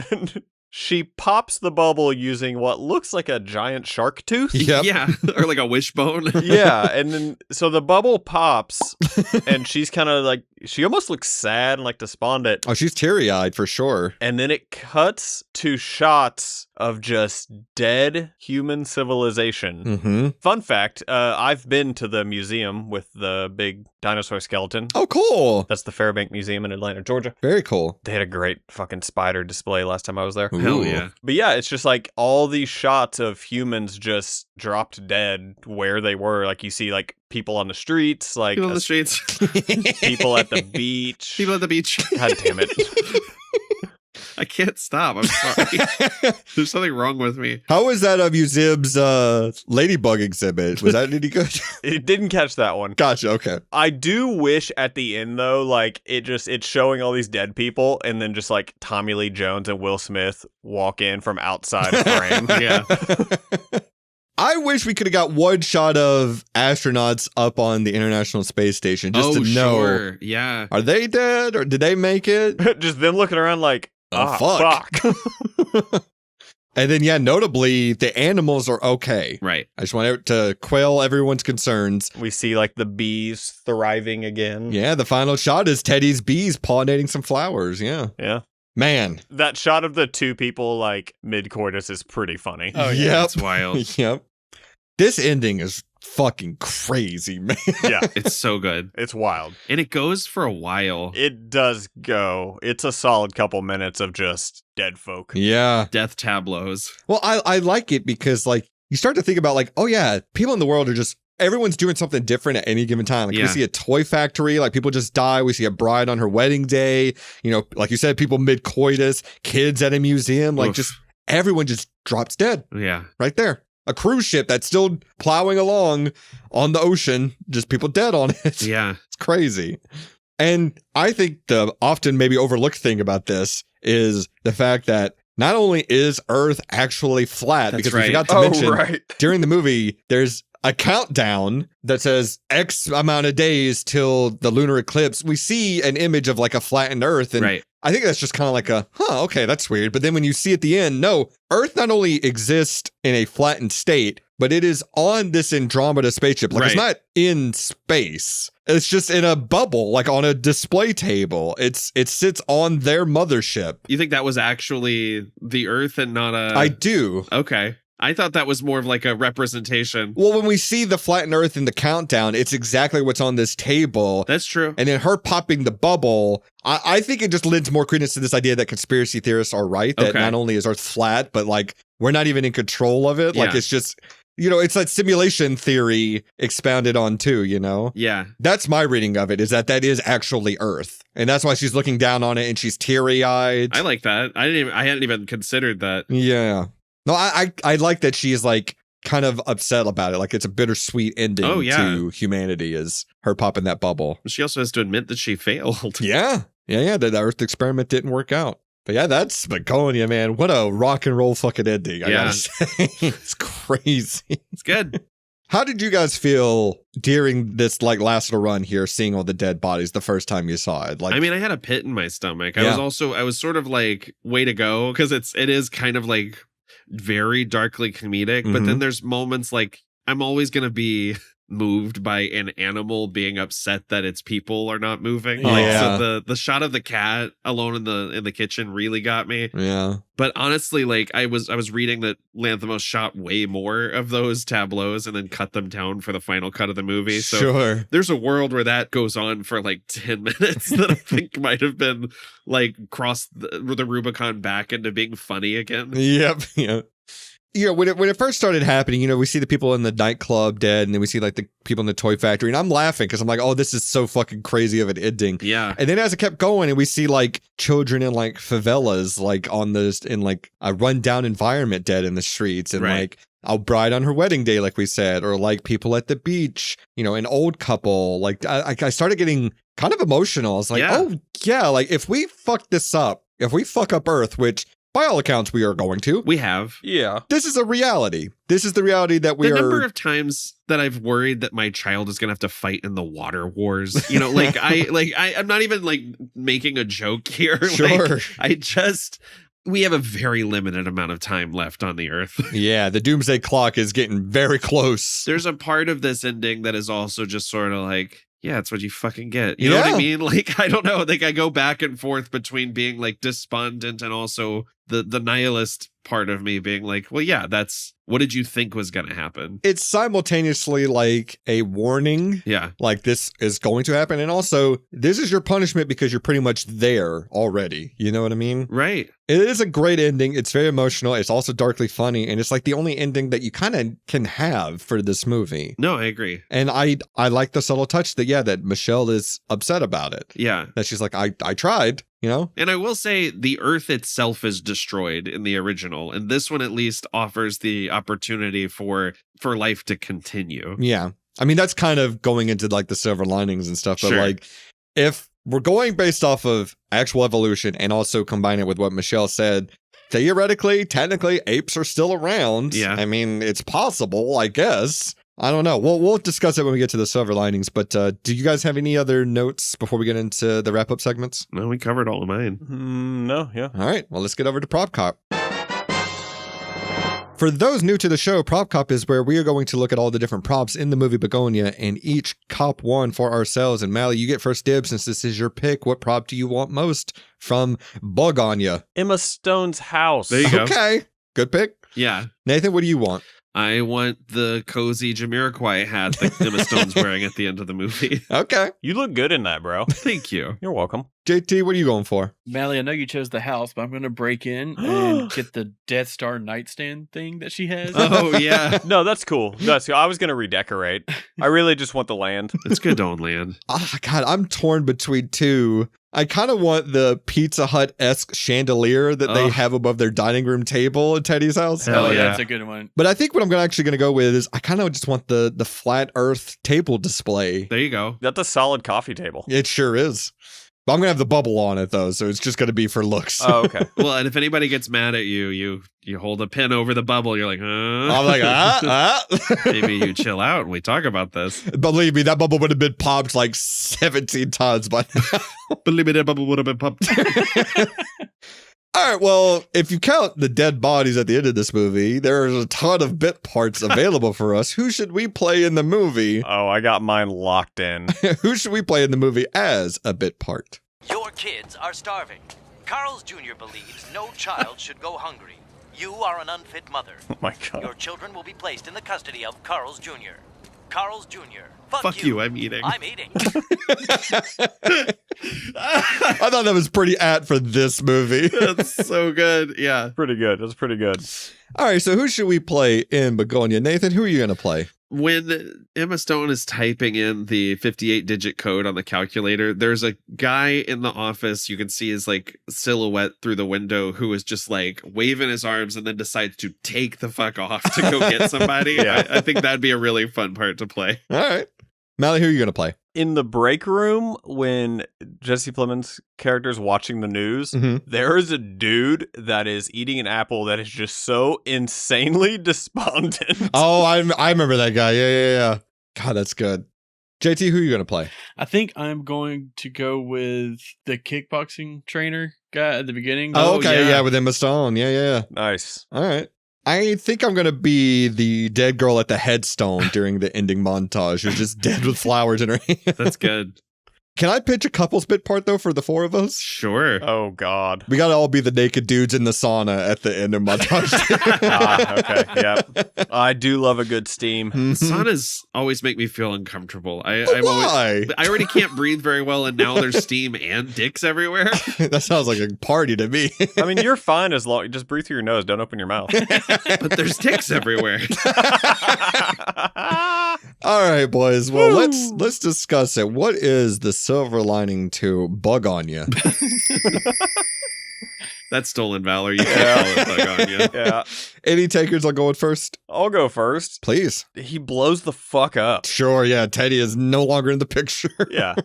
And she pops the bubble using what looks like a giant shark tooth. Yep. Yeah, or like a wishbone. Yeah, and then so the bubble pops, and she's kind of like, she almost looks sad and like despondent. Oh, she's teary-eyed for sure. And then it cuts to shots of just dead human civilization. Fun fact, I've been to the museum with the big dinosaur skeleton. Oh, cool. That's the Fairbank Museum in Atlanta, Georgia. Very cool. They had a great fucking spider display last time I was there. Hell Ooh. yeah. But yeah, it's just like all these shots of humans just dropped dead where they were. Like you see like people on the streets, like People on the streets. people at the beach. People at the beach. God damn it. I can't stop. I'm sorry. There's something wrong with me. How was that museum's ladybug exhibit? Was that any good? It didn't catch that one. Gotcha, okay. I do wish at the end though, like it's showing all these dead people and then just like Tommy Lee Jones and Will Smith walk in from outside frame. Yeah. I wish we could have got one shot of astronauts up on the International Space Station just to know. Sure. Yeah. Are they dead or did they make it? Just them looking around like, fuck. And then, yeah, notably, the animals are okay. Right. I just wanted to quell everyone's concerns. We see like the bees thriving again. Yeah, the final shot is Teddy's bees pollinating some flowers. Yeah. Yeah. Man. That shot of the two people like mid-coitus is pretty funny. Oh, yeah. Yep. That's wild. Yep. This ending is fucking crazy, man. Yeah. It's so good. It's wild. And it goes for a while. It does go. It's a solid couple minutes of just dead folk. Yeah. Death tableaus. Well, I like it because, like, you start to think about, like, oh, yeah, people in the world are just, everyone's doing something different at any given time. Like, we see a toy factory, like, people just die. We see a bride on her wedding day. You know, like you said, people mid-coitus, kids at a museum. Like, just everyone just drops dead Yeah. right there. A cruise ship that's still plowing along on the ocean, just people dead on it. Yeah. It's crazy. And I think the often maybe overlooked thing about this is the fact that not only is Earth actually flat, That's because right. we forgot to mention during the movie, there's a countdown that says X amount of days till the lunar eclipse. We see an image of like a flattened Earth. And I think that's just kind of like a, okay, that's weird. But then when you see at the end, no, Earth not only exists in a flattened state, but it is on this Andromeda spaceship. Like it's not in space. It's just in a bubble, like on a display table. It sits on their mothership. You think that was actually the Earth and not a... I do. Okay. I thought that was more of like a representation. Well, when we see the flattened Earth in the countdown, it's exactly what's on this table. That's true. And then her popping the bubble, I think it just lends more credence to this idea that conspiracy theorists are right, that not only is Earth flat, but like we're not even in control of it. Like it's just, you know, it's like simulation theory expounded on too, you know? Yeah. That's my reading of it, is that is actually Earth. And that's why she's looking down on it and she's teary-eyed. I like that. I hadn't even considered that. Yeah. No, I like that she is like kind of upset about it. Like it's a bittersweet ending to humanity, is her popping that bubble. She also has to admit that she failed. Yeah. That the Earth experiment didn't work out. But yeah, that's Bugonia, man. What a rock and roll fucking ending, I gotta say. It's crazy. It's good. How did you guys feel during this like last little run here, seeing all the dead bodies the first time you saw it? Like, I mean, I had a pit in my stomach. I was sort of like, way to go, because it is kind of like very darkly comedic, but then there's moments like I'm always gonna be moved by an animal being upset that its people are not moving. So the shot of the cat alone in the kitchen really got me. Yeah. But honestly, like I was reading that Lanthimos shot way more of those tableaus and then cut them down for the final cut of the movie. So there's a world where that goes on for like 10 minutes that I think might have been like crossed the Rubicon back into being funny again. Yep. Yeah. You know, when it first started happening, you know, we see the people in the nightclub dead, and then we see like the people in the toy factory, and I'm laughing because I'm like, oh, this is so fucking crazy of an ending. Yeah. And then as it kept going, and we see like children in like favelas, like on this in like a rundown environment, dead in the streets, and like a bride on her wedding day, like we said, or like people at the beach, an old couple. Like I started getting kind of emotional. I was like, oh yeah, like if we fuck this up, if we fuck up Earth, which by all accounts we are going to. We have. Yeah. This is a reality. This is the reality that we the are. The number of times that I've worried that my child is going to have to fight in the water wars. I'm not even like making a joke here. Sure. We have a very limited amount of time left on the Earth. Yeah, the doomsday clock is getting very close. There's a part of this ending that is also just sort of like, yeah, it's what you fucking get. You know what I mean? Like, I don't know. Like, I go back and forth between being like despondent and also the nihilist part of me being like, well, yeah, that's what did you think was going to happen? It's simultaneously like a warning. Yeah. Like this is going to happen. And also, this is your punishment because you're pretty much there already. You know what I mean? Right. It is a great ending. It's very emotional. It's also darkly funny. And it's like the only ending that you kind of can have for this movie. No, I agree. And I like the subtle touch that Michelle is upset about it. Yeah. That she's like, I tried. And I will say the Earth itself is destroyed in the original, and this one at least offers the opportunity for life to continue. Yeah. I mean, that's kind of going into like the silver linings and stuff, but Sure. like if we're going based off of actual evolution and also combine it with what Michelle said, theoretically, technically, apes are still around. Yeah. I mean, it's possible, I guess. I don't know. We'll discuss it when we get to the silver linings, but do you guys have any other notes before we get into the wrap-up segments? No, we covered all of mine. No, yeah. All right, well, let's get over to Prop Cop. For those new to the show, Prop Cop is where we are going to look at all the different props in the movie Bugonia and each cop one for ourselves. And Mally, you get first dibs since this is your pick. What prop do you want most from Bugonia? Emma Stone's house. There you go. Okay, good pick. Yeah. Nathan, what do you want? I want the cozy Jamiroquai hat that Emma Stone's wearing at the end of the movie. Okay. You look good in that, bro. Thank you. You're welcome. JT, what are you going for? Mally, I know you chose the house, but I'm going to break in and get the Death Star nightstand thing that she has. Oh, yeah. No, that's cool. I was going to redecorate. I really just want the land. It's good to own land. Oh, God, I'm torn between two. I kind of want the Pizza Hut-esque chandelier that they have above their dining room table at Teddy's house. Hell yeah. That's a good one. But I think what I'm actually going to go with is I kind of just want the flat earth table display. There you go. That's a solid coffee table. It sure is. But I'm going to have the bubble on it, though, so it's just going to be for looks. Oh, okay. Well, and if anybody gets mad at you hold a pin over the bubble. You're like, I'm like, Maybe you chill out and we talk about this. Believe me, that bubble would have been popped like 17 times by now. Believe me, that bubble would have been popped. All right, well, if you count the dead bodies at the end of this movie, there's a ton of bit parts available for us. Who should we play in the movie? Oh, I got mine locked in. Who should we play in the movie as a bit part? Your kids are starving. Carl's Jr. believes no child should go hungry. You are an unfit mother. Oh my God. Your children will be placed in the custody of Carl's Jr. Carl's Jr. Fuck you, I'm eating. I'm eating. I thought that was pretty apt for this movie. That's so good. Yeah. Pretty good. That's pretty good. All right, so who should we play in Bugonia? Nathan, who are you going to play? When Emma Stone is typing in the 58-digit code on the calculator, there's a guy in the office, you can see his like silhouette through the window, who is just like waving his arms and then decides to take the fuck off to go get somebody. Yeah. I think that'd be a really fun part to play. All right. Mally, who are you going to play? In the break room, when Jesse Plemons' character is watching the news, there is a dude that is eating an apple that is just so insanely despondent. Oh, I remember that guy. Yeah. God, that's good. JT, who are you going to play? I think I'm going to go with the kickboxing trainer guy at the beginning. Oh, okay. Yeah, with Emma Stone. Yeah. Nice. All right. I think I'm going to be the dead girl at the headstone during the ending montage who's just dead with flowers in her hand. That's good. Can I pitch a couple's bit part, though, for the four of us? Sure. Oh, God. We got to all be the naked dudes in the sauna at the end of montage. Okay. Yeah. I do love a good steam. Saunas always make me feel uncomfortable. Why? I already can't breathe very well, and now there's steam and dicks everywhere. That sounds like a party to me. I mean, you're fine as long just breathe through your nose. Don't open your mouth. But there's dicks everywhere. All right, boys. Well, let's discuss it. What is the silver lining to Bugonia? That's stolen valor. You can't call it Bugonia. Yeah. Any takers on going first? I'll go first. Please. He blows the fuck up. Sure, yeah. Teddy is no longer in the picture. Yeah.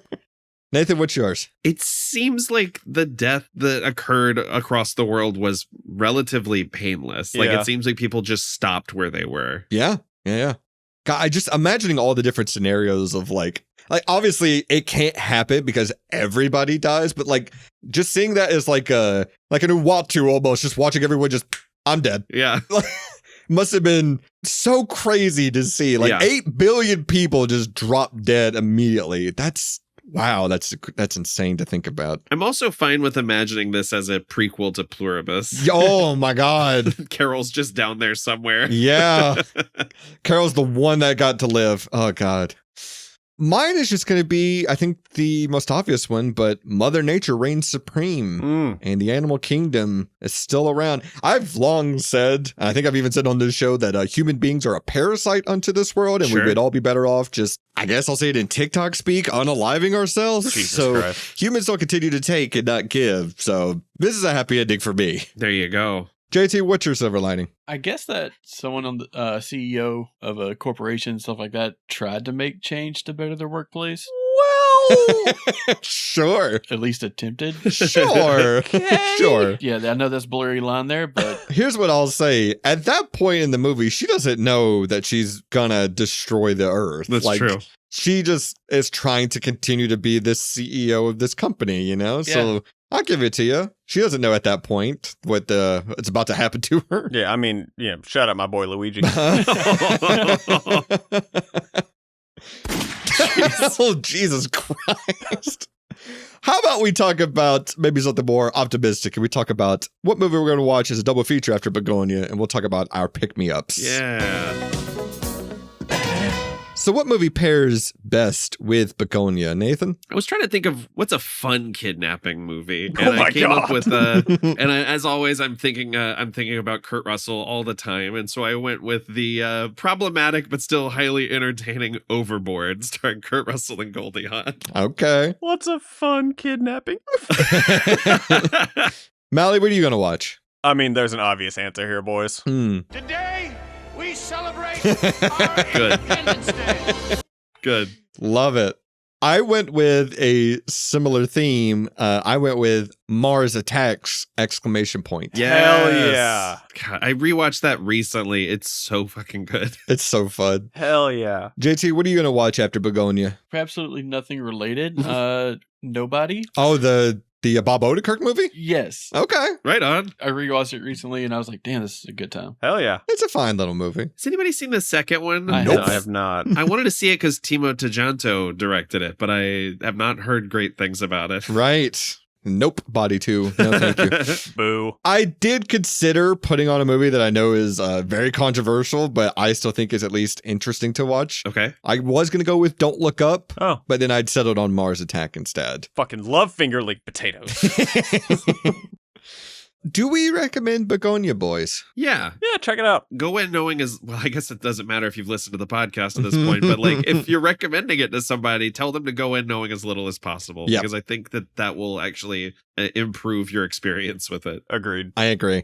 Nathan, what's yours? It seems like the death that occurred across the world was relatively painless. Like, Yeah. it seems like people just stopped where they were. Yeah. God, I just imagining all the different scenarios of like obviously it can't happen because everybody dies, but like just seeing that as like an Uwatu almost, just watching everyone just, I'm dead. Yeah. Must have been so crazy to see. Like 8 billion people just drop dead immediately. Wow, that's insane to think about. I'm also fine with imagining this as a prequel to Pluribus. Oh my God. Carol's just down there somewhere. Yeah. Carol's the one that got to live. Oh God. Mine is just going to be, I think, the most obvious one, but Mother Nature reigns supreme and the animal kingdom is still around. I've long said, and I think I've even said on this show, that human beings are a parasite unto this world and we would all be better off just, I guess I'll say it in TikTok speak, unaliving ourselves. Jesus Christ. Humans don't continue to take and not give. So this is a happy ending for me. There you go. JT, what's your silver lining? I guess that someone on the CEO of a corporation, stuff like that, tried to make change to better their workplace. Well, sure. At least attempted. Sure. Sure. Yeah, I know that's blurry line there, but here's what I'll say. At that point in the movie, she doesn't know that she's gonna destroy the earth. That's true. She just is trying to continue to be the CEO of this company, you know? Yeah. So I'll give it to you. She doesn't know at that point what it's about to happen to her. Yeah, I mean, shout out my boy Luigi. Oh, Jesus Christ. How about we talk about maybe something more optimistic and we talk about what movie we're going to watch as a double feature after Bugonia, and we'll talk about our pick-me-ups. Yeah. So what movie pairs best with Bugonia, Nathan? I was trying to think of what's a fun kidnapping movie, and Oh my I came up God. with as always, I'm thinking about Kurt Russell all the time, and so I went with the problematic but still highly entertaining Overboard, starring Kurt Russell and Goldie Hawn. Okay. What's a fun kidnapping? Mally, what are you going to watch? I mean, there's an obvious answer here, boys. Today, we celebrate our Independence Day. Good. Love it. I went with a similar theme. I went with Mars Attacks! ! Yes. Hell yeah. God, I rewatched that recently. It's so fucking good. It's so fun. Hell yeah. JT, what are you going to watch after Bugonia? for absolutely nothing related. Nobody. Oh, the Bob Odenkirk movie? Yes. Okay. Right on. I rewatched it recently and I was like, damn, this is a good time. Hell yeah. It's a fine little movie. Has anybody seen the second one? I No, have. I have not. I wanted to see it because Timo Tjahjanto directed it, but I have not heard great things about it. Right. Nope. Body 2. No, thank you. Boo. I did consider putting on a movie that I know is very controversial, but I still think is at least interesting to watch. Okay. I was going to go with Don't Look Up, Oh, but then I'd settled on Mars Attack instead. fucking love finger licked potatoes. Do we recommend Bugonia, boys? Yeah. Yeah, check it out. Go in knowing I guess it doesn't matter if you've listened to the podcast at this point, but like if you're recommending it to somebody, tell them to go in knowing as little as possible. Yep. Because I think that will actually improve your experience with it. Agreed. I agree.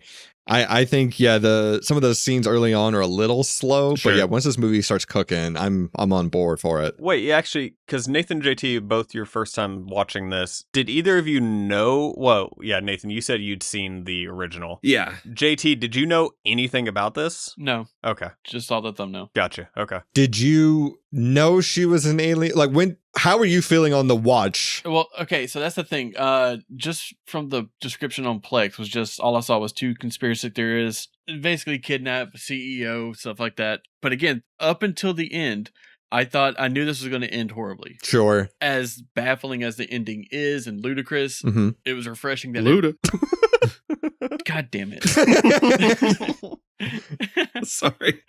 I think, yeah, some of those scenes early on are a little slow, Sure. but yeah, once this movie starts cooking, I'm on board for it. Wait, yeah, actually, because Nathan and JT, both your first time watching this, did either of you know? Well, yeah, Nathan, you said you'd seen the original. Yeah. JT, did you know anything about this? No, Okay, just saw the thumbnail. gotcha. Okay. Did you know she was an alien? Like, how were you feeling on the watch? Well, okay, so that's the thing. Just from the description on Plex was just all I saw was 2 conspiracy theorists, basically kidnap CEO, stuff like that. But again, up until the end, I knew this was going to end horribly. Sure. As baffling as the ending is and ludicrous, Mm-hmm. it was refreshing that Luda. God damn it. Sorry.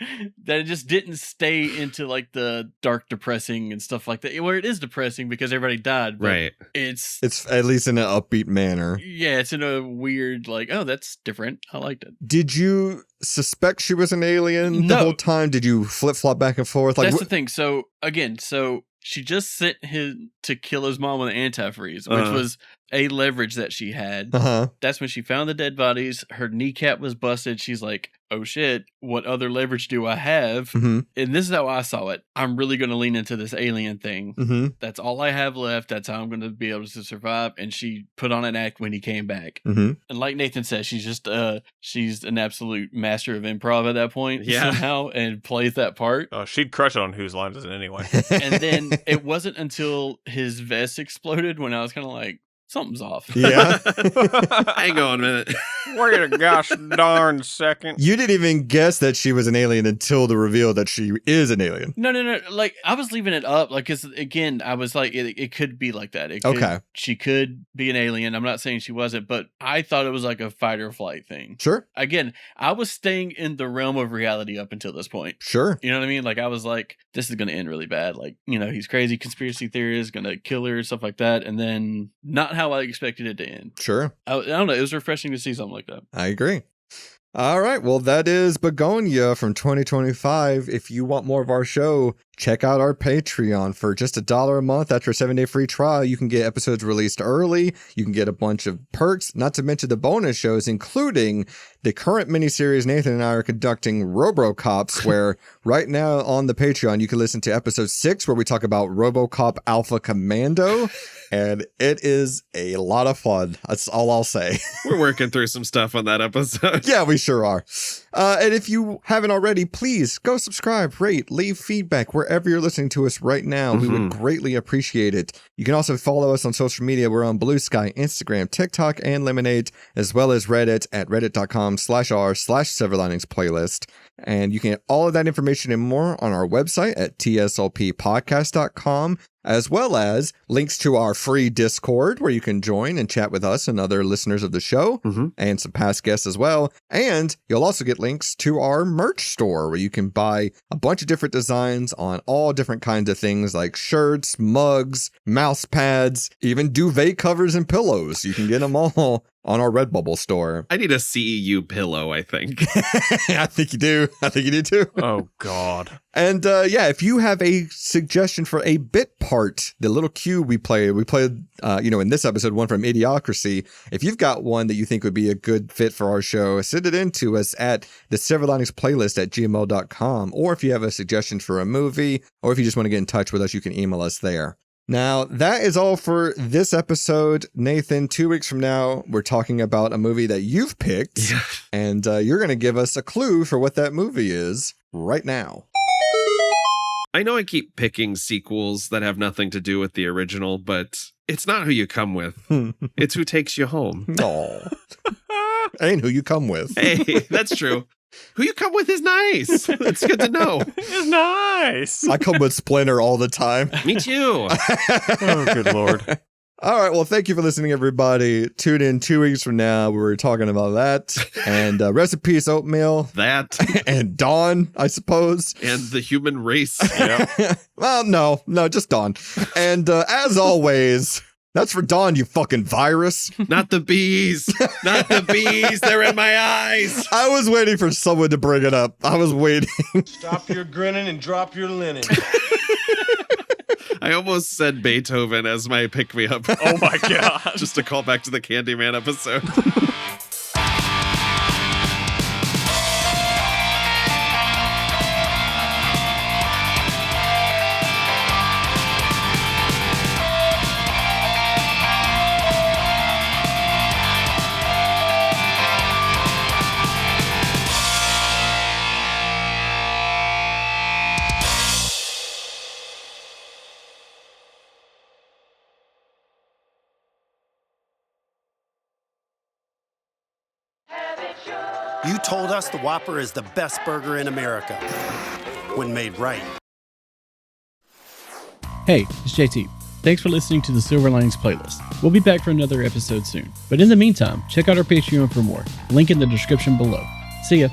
That it just didn't stay into like the dark depressing and stuff like that. Where it is depressing because everybody died. But Right. It's At least in an upbeat manner. yeah, it's in a weird like, oh, that's different. I liked it. Did you suspect she was an alien the No. whole time? Did you flip-flop back and forth? Like, That's the thing. So again, she just sent him to kill his mom with an antifreeze, which was a leverage that she had. That's when she found the dead bodies. Her kneecap was busted. She's like, oh shit, what other leverage do I have? And this is how I saw it. I'm really going to lean into this alien thing. That's all I have left. That's how I'm going to be able to survive. And she put on an act when he came back. And like Nathan said, she's just she's an absolute master of improv at that point somehow, and plays that part. Oh, she'd crush it on Whose Line Is It Anyway? And then it wasn't until his vest exploded when I was kind of like, something's off. Yeah. Hang on a minute. Wait a gosh darn second. You didn't even guess that she was an alien until the reveal that she is an alien. No. Like, I was leaving it up. Like, because again, I was like, it could be like that. She could be an alien. I'm not saying she wasn't, but I thought it was like a fight or flight thing. Sure. Again, I was staying in the realm of reality up until this point. Sure. You know what I mean? Like, I was like, this is going to end really bad. Like, you know, he's crazy, conspiracy theorist, going to kill her, stuff like that. And then not how I expected it to end. Sure. I don't know. It was refreshing to see something like that. I agree. All right. Well, that is Bugonia from 2025. If you want more of our show, check out our Patreon. For just $1 a month after a 7-day free trial, you can get episodes released early. You can get a bunch of perks, not to mention the bonus shows, including the current miniseries Nathan and I are conducting, RoboCops, where right now on the Patreon, you can listen to episode 6, where we talk about RoboCop Alpha Commando. And it is a lot of fun. That's all I'll say. We're working through some stuff on that episode. Yeah, we sure are. And if you haven't already, please go subscribe, rate, leave feedback wherever you're listening to us right now. We would greatly appreciate it. You can also follow us on social media. We're on Blue Sky, Instagram, TikTok, and Lemonade, as well as Reddit at reddit.com/r/silverliningsplaylist. And you can get all of that information and more on our website at tslppodcast.com, as well as links to our free Discord where you can join and chat with us and other listeners of the show and some past guests as well. And you'll also get links to our merch store where you can buy a bunch of different designs on all different kinds of things like shirts, mugs, mouse pads, even duvet covers and pillows. You can get them all on our Redbubble store. I need a CEU pillow, I think. I think you do. I think you do too. Oh, God. And if you have a suggestion for a bit part, the little cue we played, in this episode, one from Idiocracy. If you've got one that you think would be a good fit for our show, send it in to us at the silverliningsplaylist@gmail.com. Or if you have a suggestion for a movie, or if you just want to get in touch with us, you can email us there. Now, that is all for this episode. Nathan, 2 weeks from now, we're talking about a movie that you've picked, and you're going to give us a clue for what that movie is right now. I know I keep picking sequels that have nothing to do with the original, but it's not who you come with. It's who takes you home. Aw. Ain't who you come with. Hey, that's true. Who you come with is nice. It's good to know. It's nice. I come with Splinter all the time. Me too. Oh, good Lord. All right. Well, thank you for listening, everybody. Tune in 2 weeks from now. We're talking about that. And rest in peace, oatmeal. That. And Dawn, I suppose. And the human race. Yep. Well, no, just Dawn. And as always, that's for Dawn, you fucking virus. Not the bees. Not the bees. They're in my eyes. I was waiting for someone to bring it up. I was waiting. Stop your grinning and drop your linen. I almost said Beethoven as my pick-me-up. Oh my God. Just to call back to the Candyman episode. You told us the Whopper is the best burger in America, when made right. Hey, it's JT. Thanks for listening to the Silver Linings Playlist. We'll be back for another episode soon. But in the meantime, check out our Patreon for more. Link in the description below. See ya.